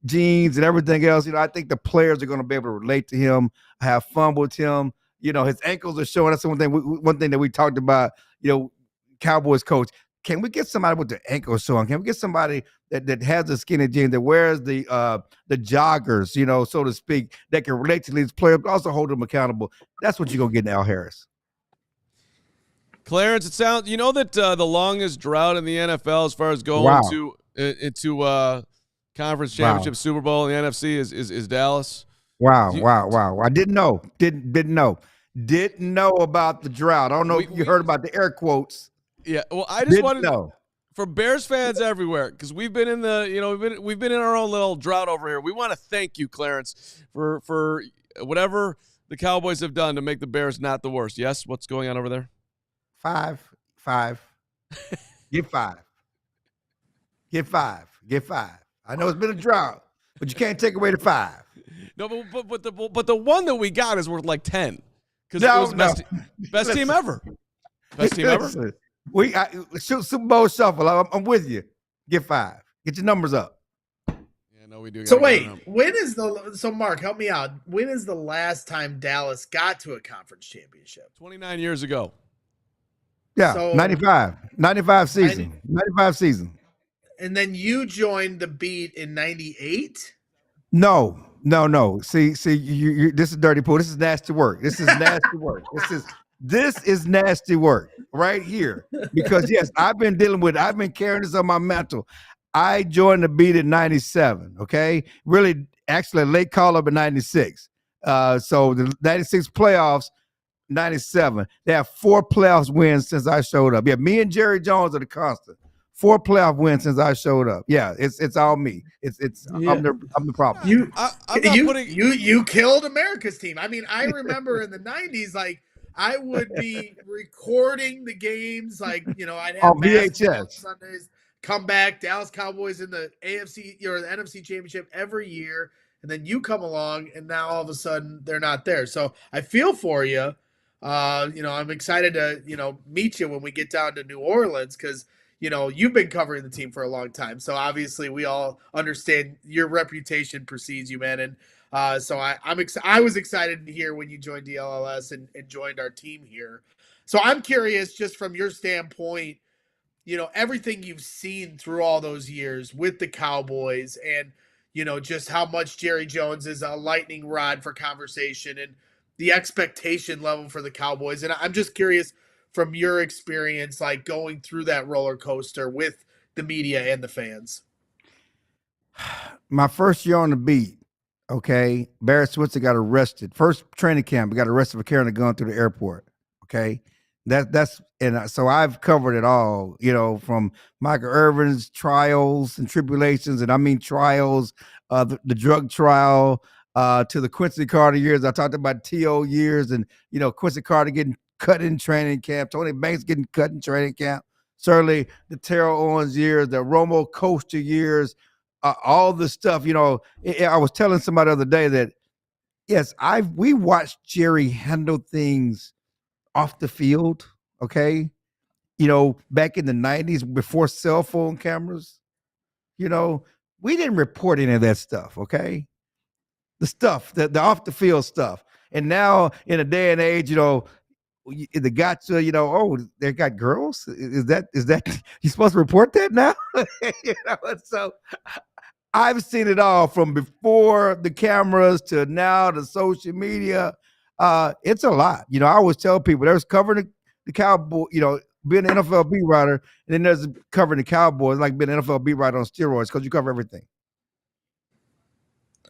jeans and everything else. I think the players are going to be able to relate to him, have fun with him. His ankles are showing. That's one thing that we talked about. Cowboys coach, can we get somebody with the ankles showing? Can we get somebody that has the skinny jeans, that wears the joggers, so to speak, that can relate to these players, but also hold them accountable? That's what you're going to get in Al Harris. Clarence, it sounds, that the longest drought in the NFL as far as going into conference championship, Super Bowl in the NFC is Dallas. Wow. I didn't know. Didn't know about the drought. I don't know if you heard about the air quotes. Yeah, well, I just wanted to know for Bears fans everywhere, because we've been in we've been in our own little drought over here. We want to thank you, Clarence, for whatever the Cowboys have done to make the Bears not the worst. Yes, what's going on over there? 5. Get 5. Get 5. Get 5. I know it's been a drought, but you can't take away the 5. No, but the one that we got is worth like 10 because it was best team ever. Best team ever. We Super Bowl shuffle. I'm with you. Get 5. Get your numbers up. Yeah, no, we do. So wait, so Mark, help me out. When is the last time Dallas got to a conference championship? 29 years ago. Yeah, so, 95 season. 95 season. and then you joined the beat in '98. No. See, you this is dirty pool. This is nasty work. This is nasty work. This is nasty work right here. Because yes, I've been carrying this on my mantle. I joined the beat in '97. Okay, really, actually, a late call up in '96. So the '96 playoffs, '97. They have 4 playoffs wins since I showed up. Yeah, me and Jerry Jones are the constant. 4 playoff wins since I showed up. Yeah, it's all me. Yeah. I'm the problem. You killed America's team. I mean, I remember in the '90s, like I would be recording the games, like I'd have on VHS Sundays, come back, Dallas Cowboys in the AFC or the NFC Championship every year, and then you come along, and now all of a sudden they're not there. So I feel for you. I'm excited to meet you when we get down to New Orleans because. You've been covering the team for a long time. So obviously we all understand your reputation precedes you, man. And so I was excited to hear when you joined DLLS and joined our team here. So I'm curious, just from your standpoint, everything you've seen through all those years with the Cowboys and, just how much Jerry Jones is a lightning rod for conversation and the expectation level for the Cowboys. And I'm just curious, from your experience, like going through that roller coaster with the media and the fans? My first year on the beat, okay, Barry Switzer got arrested. First training camp, got arrested for carrying a gun through the airport. Okay, so I've covered it all. From Michael Irvin's trials and tribulations, and I mean trials, the drug trial, to the Quincy Carter years. I talked about T.O. years, and Quincy Carter getting cut in training camp, Tony Banks getting cut in training camp, certainly the Terrell Owens years, the Romo Coaster years, all the stuff. I was telling somebody the other day that yes, we watched Jerry handle things off the field. Okay, back in the '90s before cell phone cameras, we didn't report any of that stuff. Okay, the stuff, the off the field stuff, and now in a day and age, the gotcha, they got girls. Is that you supposed to report that now? So I've seen it all from before the cameras to now the social media. It's a lot. I always tell people there's covering the Cowboy, being an NFL beat writer, and then there's covering the Cowboys, like being an NFL beat writer on steroids because you cover everything.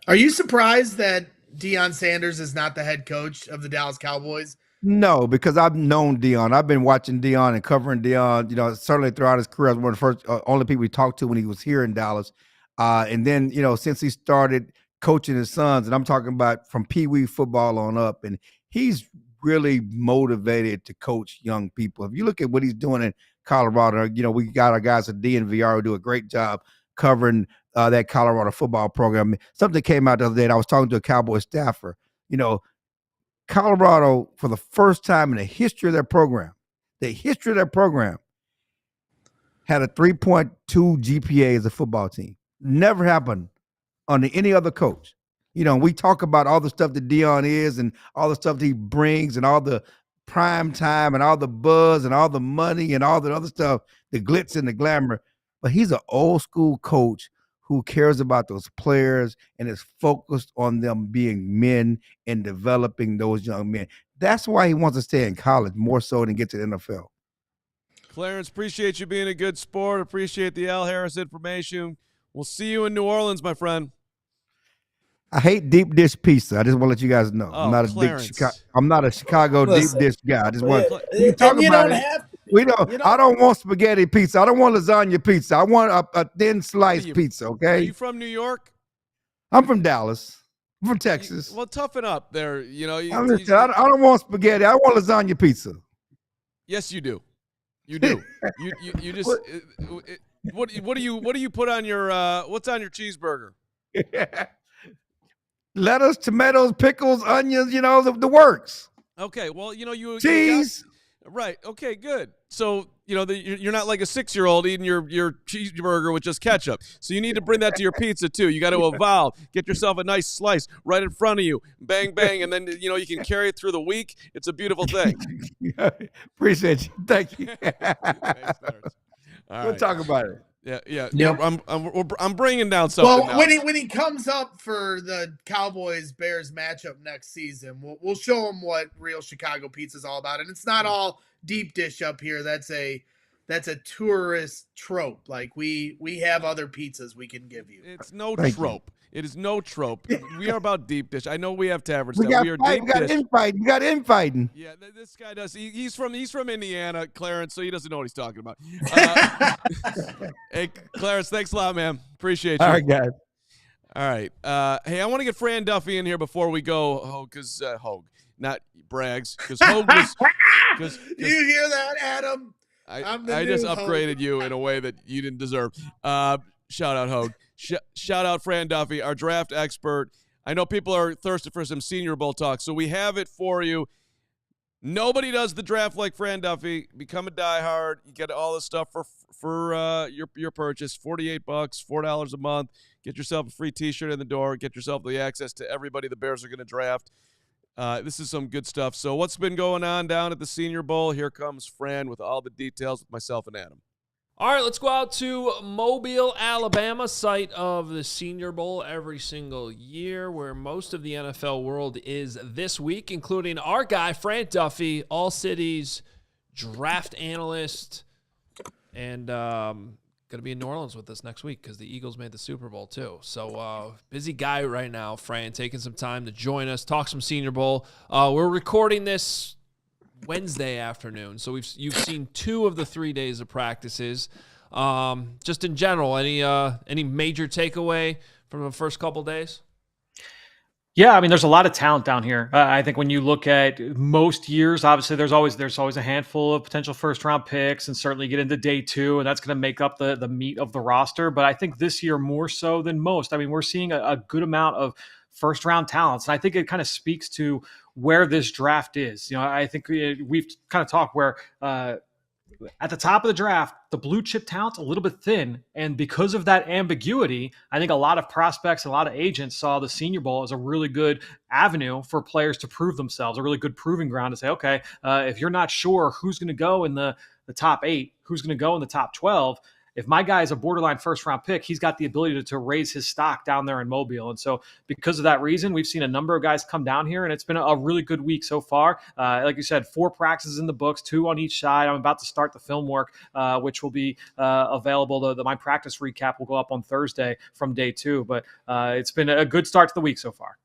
Are you surprised that Deion Sanders is not the head coach of the Dallas Cowboys? No, because I've known Deion. I've been watching Deion and covering Deion, certainly throughout his career. I was one of the first, only people he talked to when he was here in Dallas. And then, since he started coaching his sons, and I'm talking about from Pee Wee football on up, and he's really motivated to coach young people. If you look at what he's doing in Colorado, we got our guys at DNVR who do a great job covering that Colorado football program. Something came out the other day, and I was talking to a Cowboy staffer, Colorado, for the first time in the history of their program, had a 3.2 GPA as a football team. Never happened under any other coach. We talk about all the stuff that Deion is and all the stuff that he brings and all the prime time and all the buzz and all the money and all the other stuff, the glitz and the glamour. But he's an old school coach who cares about those players and is focused on them being men and developing those young men. That's why he wants to stay in college more so than get to the NFL. Clarence, appreciate you being a good sport. Appreciate the Al Harris information. We'll see you in New Orleans, my friend. I hate deep dish pizza. I just want to let you guys know. I'm not a Chicago deep dish guy. I just want to talk about it. I don't want spaghetti pizza. I don't want lasagna pizza. I want a thin sliced pizza. Okay. Are you from New York? I'm from Dallas. I'm from Texas. Well, toughen up there. I don't want spaghetti. I want lasagna pizza. Yes, you do. You do. you just. What do you put on your what's on your cheeseburger? Lettuce, tomatoes, pickles, onions, the works. Okay, well, you cheese. Right. Okay, good. So, you're not like a 6-year-old eating your cheeseburger with just ketchup. So you need to bring that to your pizza too. You got to evolve. Get yourself a nice slice right in front of you. Bang, bang, and then you can carry it through the week. It's a beautiful thing. Appreciate you. Thank you. Thanks, Clarence. All we'll right. talk about it. Yeah. Yep. I'm bringing down something. Well, when he comes up for the Cowboys Bears matchup next season, we'll show him what real Chicago pizza is all about, and it's not all deep dish up here. That's a tourist trope. Like we have other pizzas we can give you. It's no Thank trope. It is no trope. We are about deep dish. I know we have taverns. We We are got deep dish. infighting. We got infighting. Yeah, this guy does. He's from Indiana, Clarence, so he doesn't know what he's talking about. Hey, Clarence, thanks a lot, man. Appreciate you. All right, guys. All right. Hey, I want to get Fran Duffy in here before we go. Hogue, not Braggs, because Hogue was. Do you hear that, Adam? I just upgraded you in a way that you didn't deserve. Shout out Hogue. Shout out Fran Duffy, our draft expert. I know people are thirsty for some Senior Bowl talk, so we have it for you. Nobody does the draft like Fran Duffy. Become a diehard. You get all this stuff for your purchase. $48, $4 a month. Get yourself a free T-shirt in the door. Get yourself the access to everybody the Bears are going to draft. This is some good stuff. So what's been going on down at the Senior Bowl? Here comes Fran with all the details with myself and Adam. All right, let's go out to Mobile, Alabama, site of the Senior Bowl every single year, where most of the NFL world is this week, including our guy, Fran Duffy, ALLCITY's draft analyst, and going to be in New Orleans with us next week because the Eagles made the Super Bowl too. So busy guy right now, Fran, taking some time to join us, talk some Senior Bowl. We're recording this Wednesday afternoon, so you've seen 2 of the 3 days of practices. Just in general, any major takeaway from the first couple days? Yeah, I mean, there's a lot of talent down here. I think when you look at most years, obviously there's always a handful of potential first round picks, and certainly get into day 2, and that's going to make up the meat of the roster. But I think this year more so than most. I mean, we're seeing a good amount of first round talents, and I think it kind of speaks to where this draft is. I think we've kind of talked where at the top of the draft, the blue chip talent's a little bit thin. And because of that ambiguity, I think a lot of prospects, a lot of agents saw the Senior Bowl as a really good avenue for players to prove themselves, a really good proving ground to say, okay, if you're not sure who's going to go in the top 8, who's going to go in the top 12, if my guy is a borderline first-round pick, he's got the ability to raise his stock down there in Mobile. And so because of that reason, we've seen a number of guys come down here, and it's been a really good week so far. Like you said, 4 practices in the books, 2 on each side. I'm about to start the film work, which will be available. My practice recap will go up on Thursday from day 2. But it's been a good start to the week so far.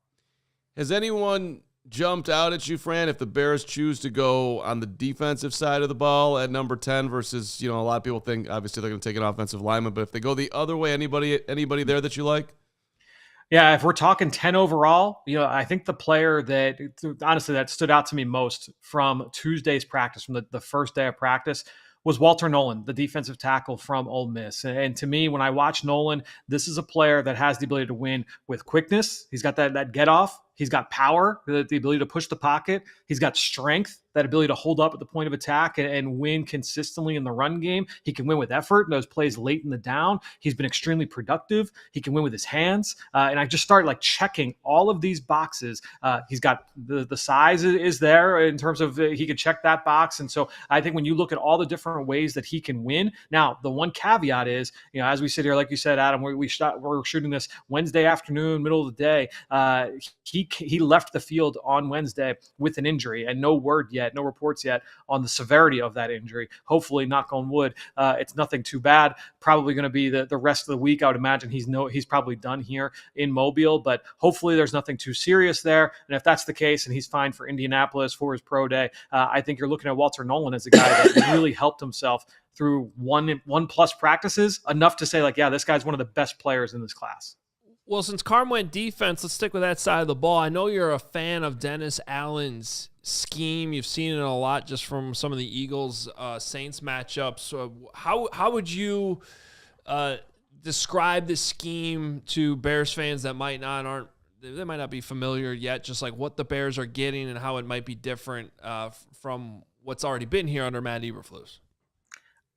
Has anyone jumped out at you, Fran, if the Bears choose to go on the defensive side of the ball at number 10 versus, a lot of people think obviously they're going to take an offensive lineman, but if they go the other way, anybody there that you like? Yeah, if we're talking 10 overall, I think the player that honestly that stood out to me most from Tuesday's practice, from the first day of practice, was Walter Nolan, the defensive tackle from Ole Miss. And to me, when I watch Nolan, this is a player that has the ability to win with quickness. He's got that get off. He's got power, the ability to push the pocket. He's got strength, that ability to hold up at the point of attack and win consistently in the run game. He can win with effort in those plays late in the down. He's been extremely productive. He can win with his hands. And I just started checking all of these boxes. He's got the size is there in terms of he could check that box. And so I think when you look at all the different ways that he can win, now the one caveat is, as we sit here, like you said, Adam, we're shooting this Wednesday afternoon, middle of the day. He left the field on Wednesday with an injury, and no reports yet on the severity of that injury. Hopefully, knock on wood, it's nothing too bad. Probably going to be the rest of the week. I would imagine he's probably done here in Mobile, but hopefully there's nothing too serious there. And if that's the case, and he's fine for Indianapolis for his pro day, I think you're looking at Walter Nolan as a guy that really helped himself through one plus practices, enough to say this guy's one of the best players in this class. Well, since Carman went defense, let's stick with that side of the ball. I know you're a fan of Dennis Allen's scheme. You've seen it a lot just from some of the Eagles Saints matchups. How would you describe the scheme to Bears fans that might not be familiar yet? Just what the Bears are getting and how it might be different from what's already been here under Matt Eberflus.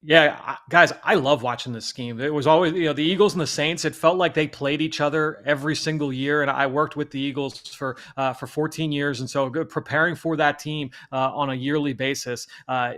Yeah, guys, I love watching this scheme. It was always, the Eagles and the Saints. It felt like they played each other every single year, and I worked with the Eagles for 14 years, and so preparing for that team on a yearly basis.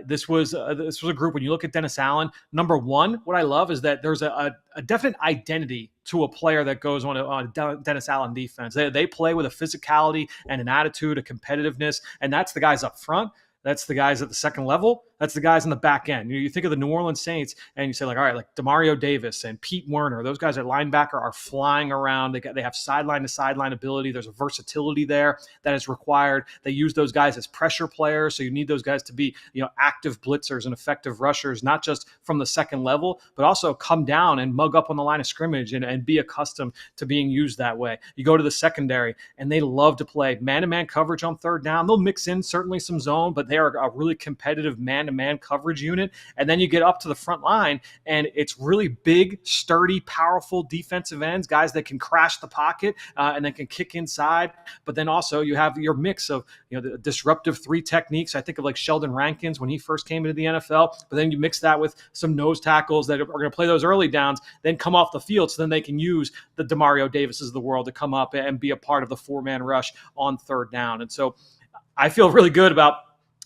This was a group. When you look at Dennis Allen, number one, what I love is that there's a definite identity to a player that goes on a Dennis Allen defense. They play with a physicality and an attitude, a competitiveness, and that's the guys up front. That's the guys at the second level. That's the guys on the back end. You think of the New Orleans Saints and you say, like, all right, like Demario Davis and Pete Werner, those guys at linebacker are flying around. They have sideline to sideline ability. There's a versatility there that is required. They use those guys as pressure players. So you need those guys to be, active blitzers and effective rushers, not just from the second level, but also come down and mug up on the line of scrimmage and be accustomed to being used that way. You go to the secondary and they love to play man-to-man coverage on third down. They'll mix in certainly some zone, but they are a really competitive man-to-man coverage unit. And then you get up to the front line and it's really big, sturdy, powerful defensive ends, guys that can crash the pocket and then can kick inside. But then also you have your mix of, the disruptive three techniques. I think of like Sheldon Rankins when he first came into the NFL, but then you mix that with some nose tackles that are going to play those early downs, then come off the field. So then they can use the Demario Davises of the world to come up and be a part of the 4-man rush on third down. And so I feel really good about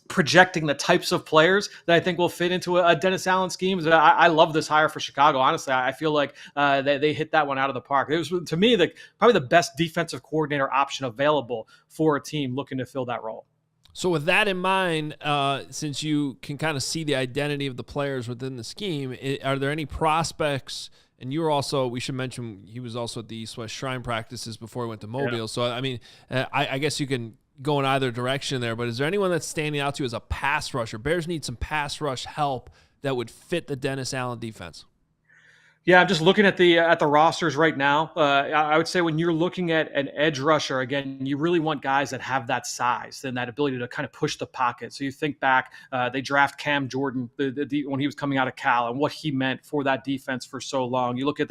projecting the types of players that I think will fit into a Dennis Allen scheme. I love this hire for Chicago. Honestly, I feel like they hit that one out of the park. It was, to me, probably the best defensive coordinator option available for a team looking to fill that role. So with that in mind, since you can kind of see the identity of the players within the scheme, are there any prospects? And you were also, we should mention, he was also at the East West Shrine practices before he went to Mobile. Yeah. So, I mean, I guess you can go in either direction there, but is there anyone that's standing out to you as a pass rusher? Bears need some pass rush help that would fit the Dennis Allen defense. Yeah, I'm just looking at the rosters right now. I would say when you're looking at an edge rusher, again, you really want guys that have that size and that ability to kind of push the pocket. So you think back, they draft Cam Jordan when he was coming out of Cal and what he meant for that defense for so long. You look at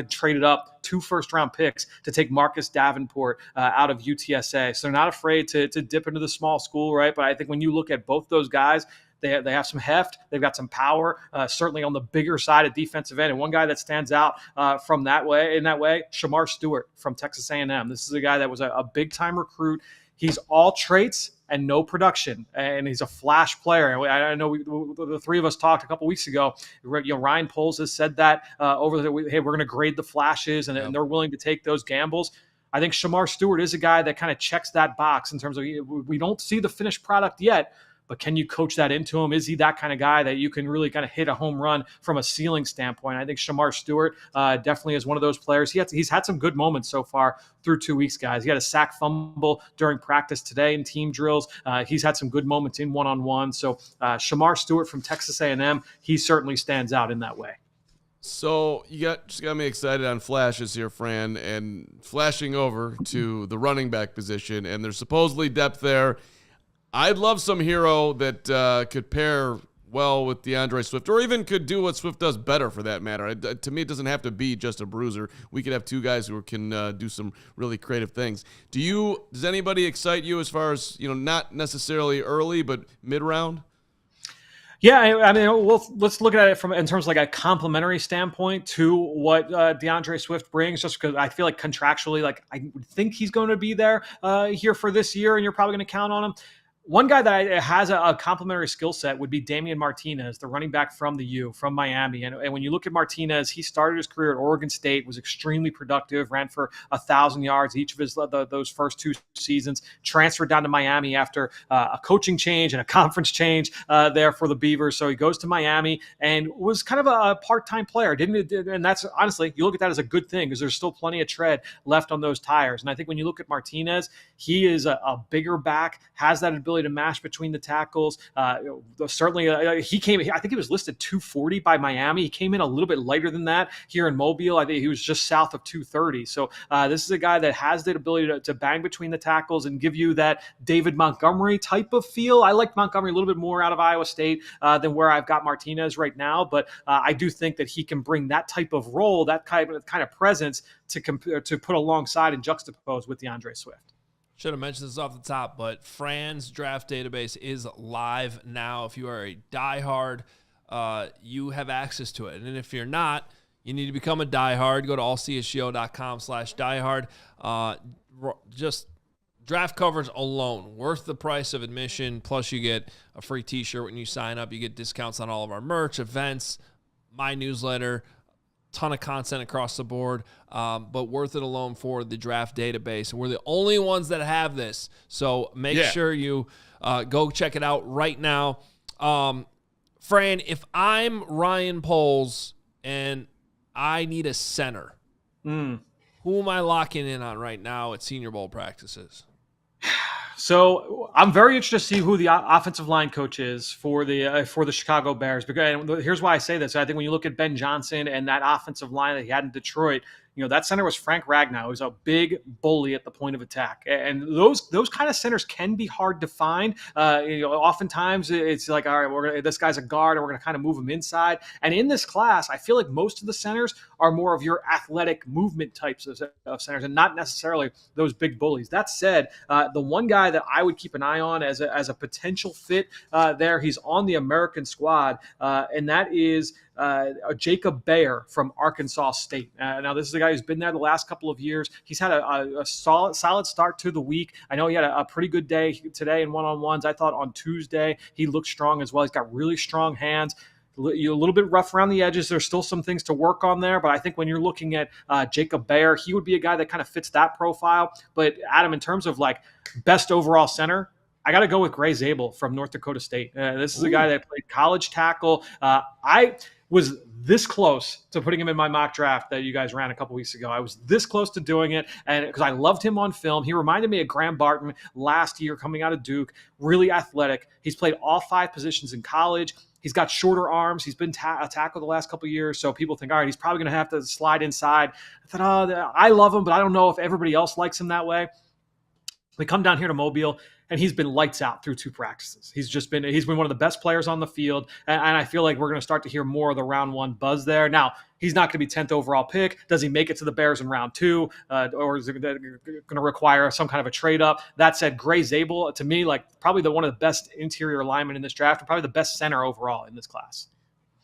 traded up 2 first-round picks to take Marcus Davenport out of UTSA. So they're not afraid to dip into the small school, right? But I think when you look at both those guys, they have some heft. They've got some power, certainly on the bigger side of defensive end. And one guy that stands out in that way, Shamar Stewart from Texas A&M. This is a guy that was a big-time recruit. He's all traits and no production, and he's a flash player. I know the three of us talked a couple weeks ago. Ryan Poles has said that hey, we're going to grade the flashes, and they're willing to take those gambles. I think Shamar Stewart is a guy that kind of checks that box in terms of we don't see the finished product yet, but can you coach that into him? Is he that kind of guy that you can really kind of hit a home run from a ceiling standpoint? I think Shamar Stewart definitely is one of those players. He's had some good moments so far through 2 weeks, guys. He had a sack fumble during practice today in team drills. He's had some good moments in one-on-one. So Shamar Stewart from Texas A&M, he certainly stands out in that way. So you just got me excited on flashes here, Fran, and flashing over to the running back position, and there's supposedly depth there. I'd love some hero that could pair well with DeAndre Swift, or even could do what Swift does better for that matter. To me, it doesn't have to be just a bruiser. We could have 2 guys who can do some really creative things. Does anybody excite you as far as, not necessarily early, but mid-round? Yeah, I mean, let's look at it in terms of like a complementary standpoint to what DeAndre Swift brings, just because I feel like contractually, like I would think he's going to be there here for this year, and you're probably going to count on him. One guy that has a complementary skill set would be Damian Martinez, the running back from the U, from Miami. And when you look at Martinez, he started his career at Oregon State, was extremely productive, ran for 1,000 yards each of those first 2 seasons, transferred down to Miami after a coaching change and a conference change there for the Beavers. So he goes to Miami and was kind of a part-time player. And that's honestly, you look at that as a good thing because there's still plenty of tread left on those tires. And I think when you look at Martinez, he is a bigger back, has that ability to mash between the tackles. Certainly, I think he was listed 240 by Miami. He came in a little bit lighter than that here in Mobile. I think he was just south of 230. So this is a guy that has the ability to bang between the tackles and give you that David Montgomery type of feel. I like Montgomery a little bit more out of Iowa State than where I've got Martinez right now, but I do think that he can bring that type of role, that kind of presence to put alongside and juxtapose with DeAndre Swift. Should have mentioned this off the top, but Fran's draft database is live now. If you are a diehard you have access to it. And if you're not, you need to become a diehard. Go to allchgo.com/diehard. Just draft covers alone, worth the price of admission. Plus, you get a free t-shirt when you sign up. You get discounts on all of our merch, events, my newsletter, ton of content across the board, but worth it alone for the draft database. And we're the only ones that have this. So make sure you go check it out right now. Fran, if I'm Ryan Poles and I need a center, who am I locking in on right now at Senior Bowl practices? So I'm very interested to see who the offensive line coach is for the Chicago Bears. Because here's why I say this. I think when you look at Ben Johnson and that offensive line that he had in Detroit, that center was Frank Ragnow. He was a big bully at the point of attack. And those kind of centers can be hard to find. Oftentimes it's like, all right, this guy's a guard and we're going to kind of move him inside. And in this class, I feel like most of the centers are more of your athletic movement types of centers and not necessarily those big bullies. That said, the one guy that I would keep an eye on as a potential fit there, he's on the American squad, and that is Jacob Bayer from Arkansas State. Now, this is a guy who's been there the last couple of years. He's had a solid start to the week. I know he had a pretty good day today in one-on-ones. I thought on Tuesday he looked strong as well. He's got really strong hands. A little bit rough around the edges. There's still some things to work on there, but I think when you're looking at Jacob Bayer, he would be a guy that kind of fits that profile. But Adam, in terms of like best overall center, I got to go with Gray Zabel from North Dakota State. This is a guy that played college tackle. I was this close to putting him in my mock draft that you guys ran a couple weeks ago. I was this close to doing it, and because I loved him on film. He reminded me of Graham Barton last year coming out of Duke, really athletic. He's played all 5 positions in college. He's got shorter arms. He's been a tackle the last couple of years, so people think, all right, he's probably going to have to slide inside. I thought, I love him, but I don't know if everybody else likes him that way. We come down here to Mobile, and he's been lights out through 2 practices. He's been one of the best players on the field, and I feel like we're going to start to hear more of the round 1 buzz there. Now, he's not going to be 10th overall pick. Does he make it to the Bears in round 2, or is it going to require some kind of a trade up? That said, Gray Zabel, to me, like probably one of the best interior linemen in this draft, and probably the best center overall in this class.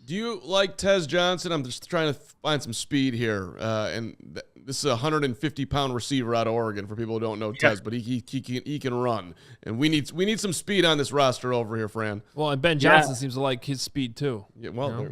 Do you like Tez Johnson? I'm just trying to find some speed here. This is a 150-pound receiver out of Oregon for people who don't know Tez, but he can run. And we need some speed on this roster over here, Fran. Well, and Ben Johnson seems to like his speed too. Yeah, well,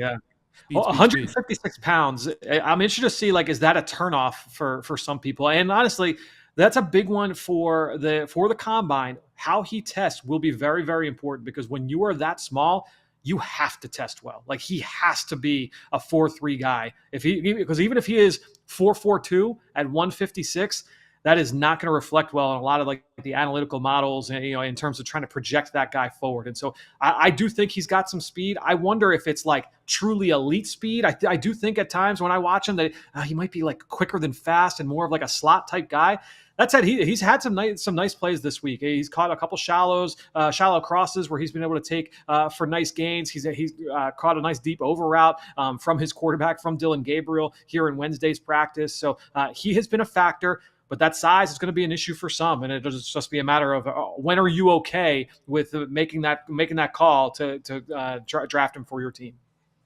Speed, 156 pounds. I'm interested to see, like, is that a turnoff for some people? And honestly, that's a big one for the combine. How he tests will be very, very important, because when you are that small, you have to test well. Like, he has to be a 4.3 guy. Because even if he is 4.42 at 156, that is not going to reflect well on a lot of like the analytical models, and in terms of trying to project that guy forward. And so I do think he's got some speed. I wonder if it's like truly elite speed. I do think at times when I watch him that he might be like quicker than fast and more of like a slot type guy. That said, he's had some nice plays this week. He's caught a couple shallow crosses where he's been able to take for nice gains. He's caught a nice deep over route from his quarterback, from Dylan Gabriel, here in Wednesday's practice. So he has been a factor. But that size is going to be an issue for some, and it'll just be a matter of when are you okay with making that call to draft him for your team.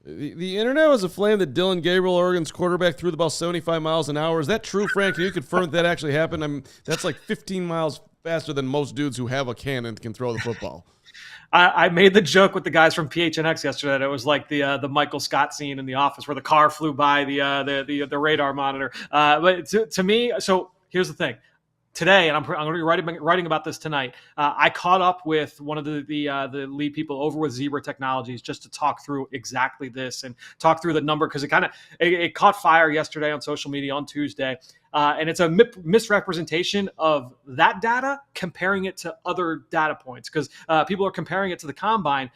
The internet was aflame that Dylan Gabriel, Oregon's quarterback, threw the ball 75 miles an hour. Is that true, Frank? Can you confirm that actually happened? That's like 15 miles faster than most dudes who have a cannon can throw the football. I made the joke with the guys from PHNX yesterday that it was like the Michael Scott scene in The Office where the car flew by the radar monitor. But to me, so here's the thing. Today, and I'm going to be writing about this tonight, I caught up with one of the lead people over with Zebra Technologies just to talk through exactly this and talk through the number, because it caught fire yesterday on social media on Tuesday. And it's a misrepresentation of that data, comparing it to other data points, because people are comparing it to the combine.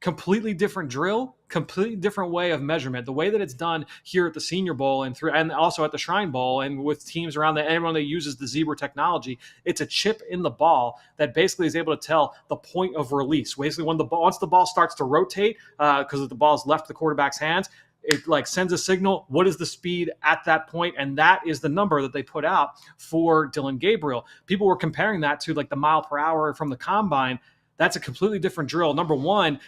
Completely different drill, completely different way of measurement. The way that it's done here at the Senior Bowl and also at the Shrine Bowl and with teams around everyone that uses the Zebra technology, it's a chip in the ball that basically is able to tell the point of release. Basically, once the ball starts to rotate, because the ball's left the quarterback's hands, it like sends a signal. What is the speed at that point? And that is the number that they put out for Dylan Gabriel. People were comparing that to like the mile per hour from the combine. That's a completely different drill. Number one,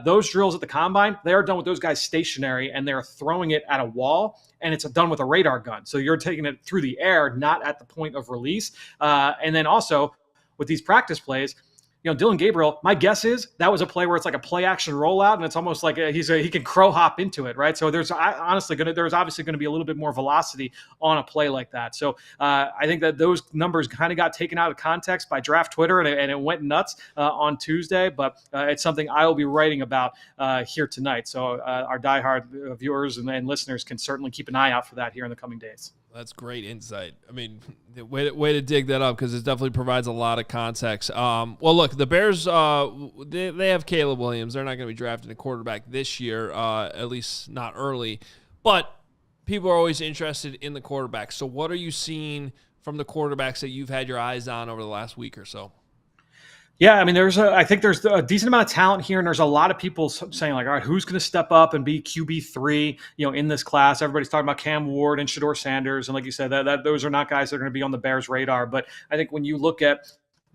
those drills at the combine, they are done with those guys stationary, and they're throwing it at a wall, and it's done with a radar gun. So you're taking it through the air, not at the point of release. And then also with these practice plays, Dylan Gabriel, my guess is that was a play where it's like a play action rollout, and it's almost like he can crow hop into it, right? So there's obviously going to be a little bit more velocity on a play like that. So I think that those numbers kind of got taken out of context by draft Twitter, and it went nuts on Tuesday. But it's something I will be writing about here tonight. So our diehard viewers and listeners can certainly keep an eye out for that here in the coming days. That's great insight. I mean, way to dig that up, because it definitely provides a lot of context. Well, look, the Bears, they have Caleb Williams. They're not going to be drafting a quarterback this year, at least not early. But people are always interested in the quarterbacks. So what are you seeing from the quarterbacks that you've had your eyes on over the last week or so? Yeah, I mean, I think there's a decent amount of talent here, and there's a lot of people saying, like, all right, who's going to step up and be QB3, in this class? Everybody's talking about Cam Ward and Shedeur Sanders, and like you said, that those are not guys that are going to be on the Bears' radar. But I think when you look at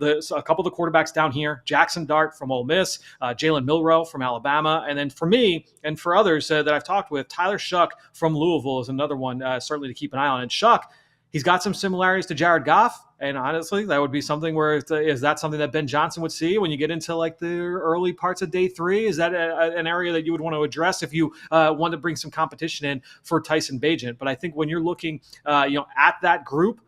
a couple of the quarterbacks down here, Jackson Dart from Ole Miss, Jalen Milroe from Alabama, and then for me and for others that I've talked with, Tyler Shuck from Louisville is another one certainly to keep an eye on. And Shuck, he's got some similarities to Jared Goff. And honestly, that would be something where is that something that Ben Johnson would see when you get into like the early parts of day 3? Is that an area that you would want to address if you want to bring some competition in for Tyson Bagent? But I think when you're looking, at that group,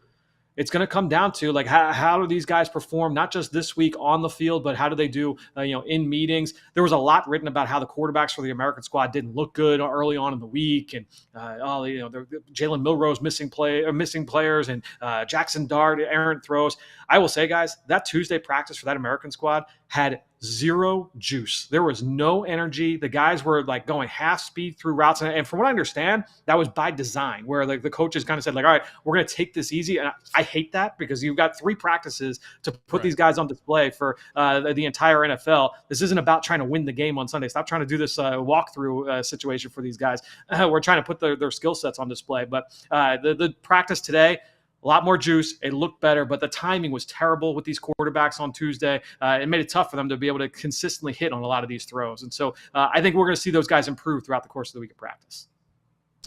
it's going to come down to like how do these guys perform, not just this week on the field, but how do they do in meetings. There was a lot written about how the quarterbacks for the American squad didn't look good early on in the week, and Jalen Milroe's missing players, and Jackson Dart errant throws. I will say, guys, that Tuesday practice for that American squad had zero juice. There was no energy. The guys were like going half speed through routes. And from what I understand, that was by design, where like the coaches kind of said, like, all right, we're going to take this easy. And I hate that, because you've got 3 practices to put these guys on display for the entire NFL. This isn't about trying to win the game on Sunday. Stop trying to do this walkthrough situation for these guys. We're trying to put their skill sets on display. But the practice today, a lot more juice. It looked better, but the timing was terrible with these quarterbacks on Tuesday. It made it tough for them to be able to consistently hit on a lot of these throws. And so I think we're going to see those guys improve throughout the course of the week of practice.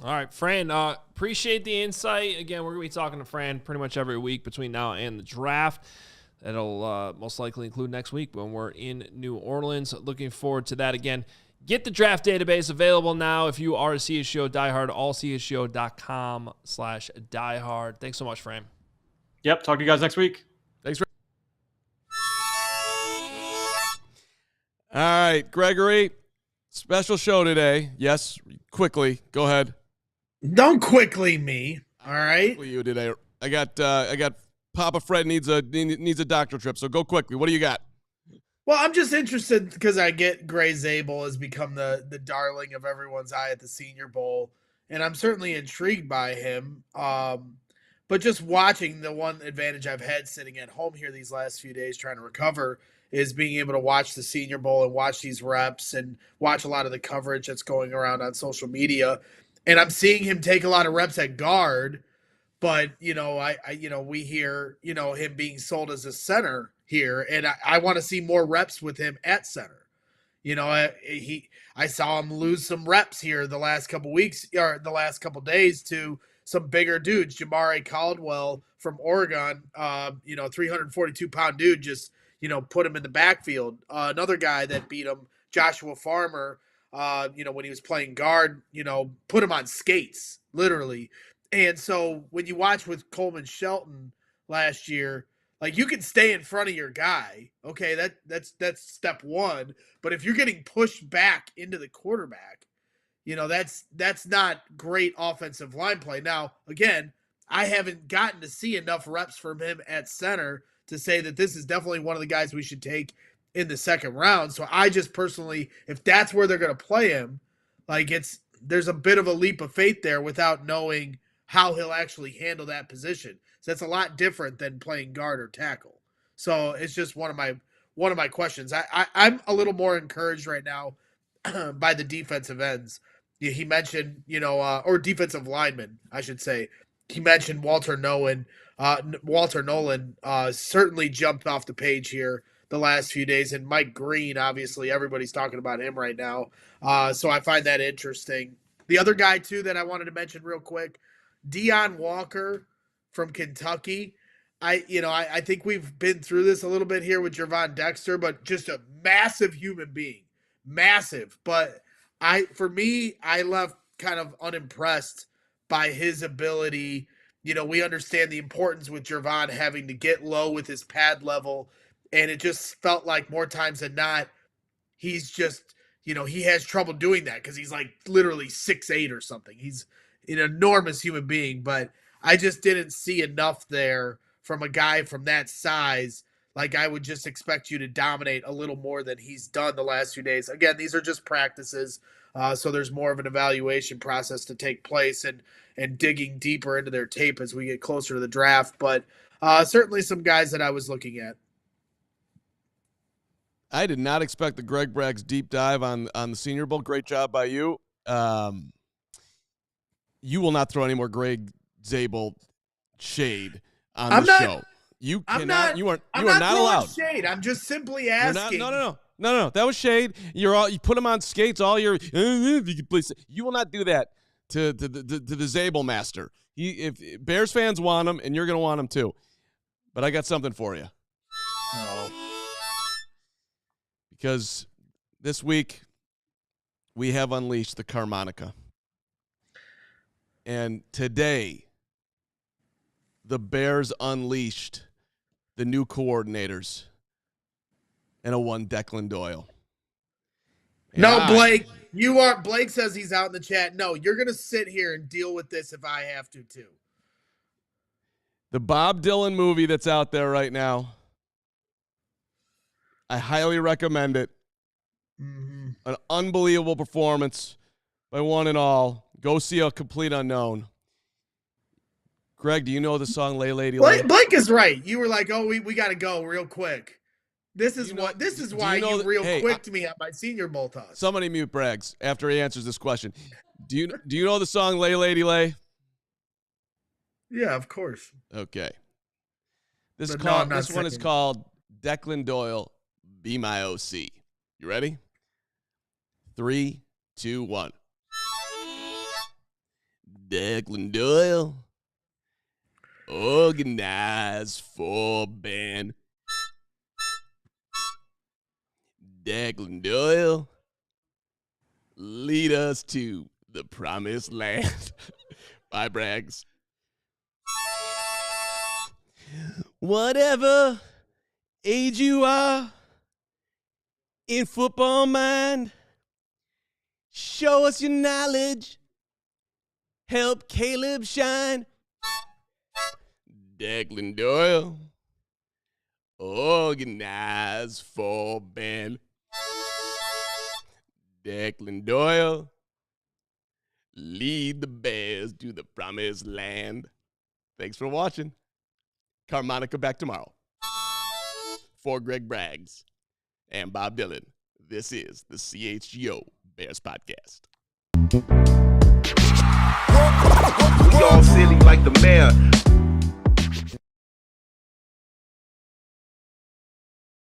All right, Fran, appreciate the insight. Again, we're going to be talking to Fran pretty much every week between now and the draft. That'll most likely include next week when we're in New Orleans. Looking forward to that again. Get the draft database available now if you are a CHGO diehard, allchgo.com/diehard. Thanks so much, Fran. Yep. Talk to you guys next week. Thanks, Fran. All right, Gregory, special show today. Yes, quickly. Go ahead. Don't quickly me. All right. Quickly you today. I got Papa Fred needs a doctor trip, so go quickly. What do you got? Well, I'm just interested because I get Gray Zabel has become the darling of everyone's eye at the Senior Bowl, and I'm certainly intrigued by him. But just watching, the one advantage I've had sitting at home here these last few days trying to recover is being able to watch the Senior Bowl and watch these reps and watch a lot of the coverage that's going around on social media. And I'm seeing him take a lot of reps at guard, but we hear him being sold as a center here, and I want to see more reps with him at center. I saw him lose some reps here the last couple weeks or the last couple days to some bigger dudes. Jamari Caldwell from Oregon, 342-pound dude, just put him in the backfield. Another guy that beat him, Joshua Farmer, when he was playing guard, put him on skates, literally. And so when you watch with Coleman Shelton last year, like, you can stay in front of your guy. Okay, that's step one. But if you're getting pushed back into the quarterback, that's not great offensive line play. Now, again, I haven't gotten to see enough reps from him at center to say that this is definitely one of the guys we should take in the second round. So I just personally, if that's where they're going to play him, like, there's a bit of a leap of faith there without knowing how he'll actually handle that position. So that's a lot different than playing guard or tackle. So it's just one of my questions. I'm a little more encouraged right now by the defensive ends. He mentioned, or defensive linemen, I should say. He mentioned Walter Nolan. Walter Nolan certainly jumped off the page here the last few days. And Mike Green, obviously, everybody's talking about him right now. So I find that interesting. The other guy, too, that I wanted to mention real quick, Deion Walker from Kentucky. I think we've been through this a little bit here with Gervon Dexter, but just a massive human being. Massive. But for me, I left kind of unimpressed by his ability. We understand the importance with Gervon having to get low with his pad level, and it just felt like more times than not, he's just, he has trouble doing that because he's like literally 6'8" or something. He's an enormous human being, but I just didn't see enough there from a guy from that size. Like, I would just expect you to dominate a little more than he's done the last few days. Again, these are just practices, so there's more of an evaluation process to take place and digging deeper into their tape as we get closer to the draft. But certainly some guys that I was looking at. I did not expect the Greg Braggs deep dive on the Senior Bowl. Great job by you. You will not throw any more Greg Zabel shade on the show. You cannot. You are not allowed. Shade. I'm just simply asking. No. That was shade. You put him on skates. You will not do that to the Zabel master. If Bears fans want him, and you're going to want him too. But I got something for you. Oh. Because this week we have unleashed the Carmonica. And today, the Bears unleashed the new coordinators and a one Declan Doyle. And Blake, Blake says he's out in the chat. No, you're going to sit here and deal with this if I have to too. The Bob Dylan movie that's out there right now, I highly recommend it. Mm-hmm. An unbelievable performance by one and all. Go see A Complete Unknown. Greg, do you know the song "Lay Lady Lay"? Blake is right. You were like, "Oh, we got to go real quick." This is why you real quick to me at my Senior Bowl toss. Somebody mute Braggs after he answers this question. Do you know the song "Lay Lady Lay"? Yeah, of course. Okay. This one is called Declan Doyle, Be My OC. You ready? 3, 2, 1. Declan Doyle, organize for band. Declan Doyle, lead us to the promised land. Bye, Braggs. Whatever age you are in football mind, show us your knowledge. Help Caleb shine. Declan Doyle, organize for band. Declan Doyle, lead the Bears to the promised land. Thanks for watching. Carmonica back tomorrow. For Greg Braggs and Bob Dylan, this is the CHGO Bears Podcast. We all silly like the mayor.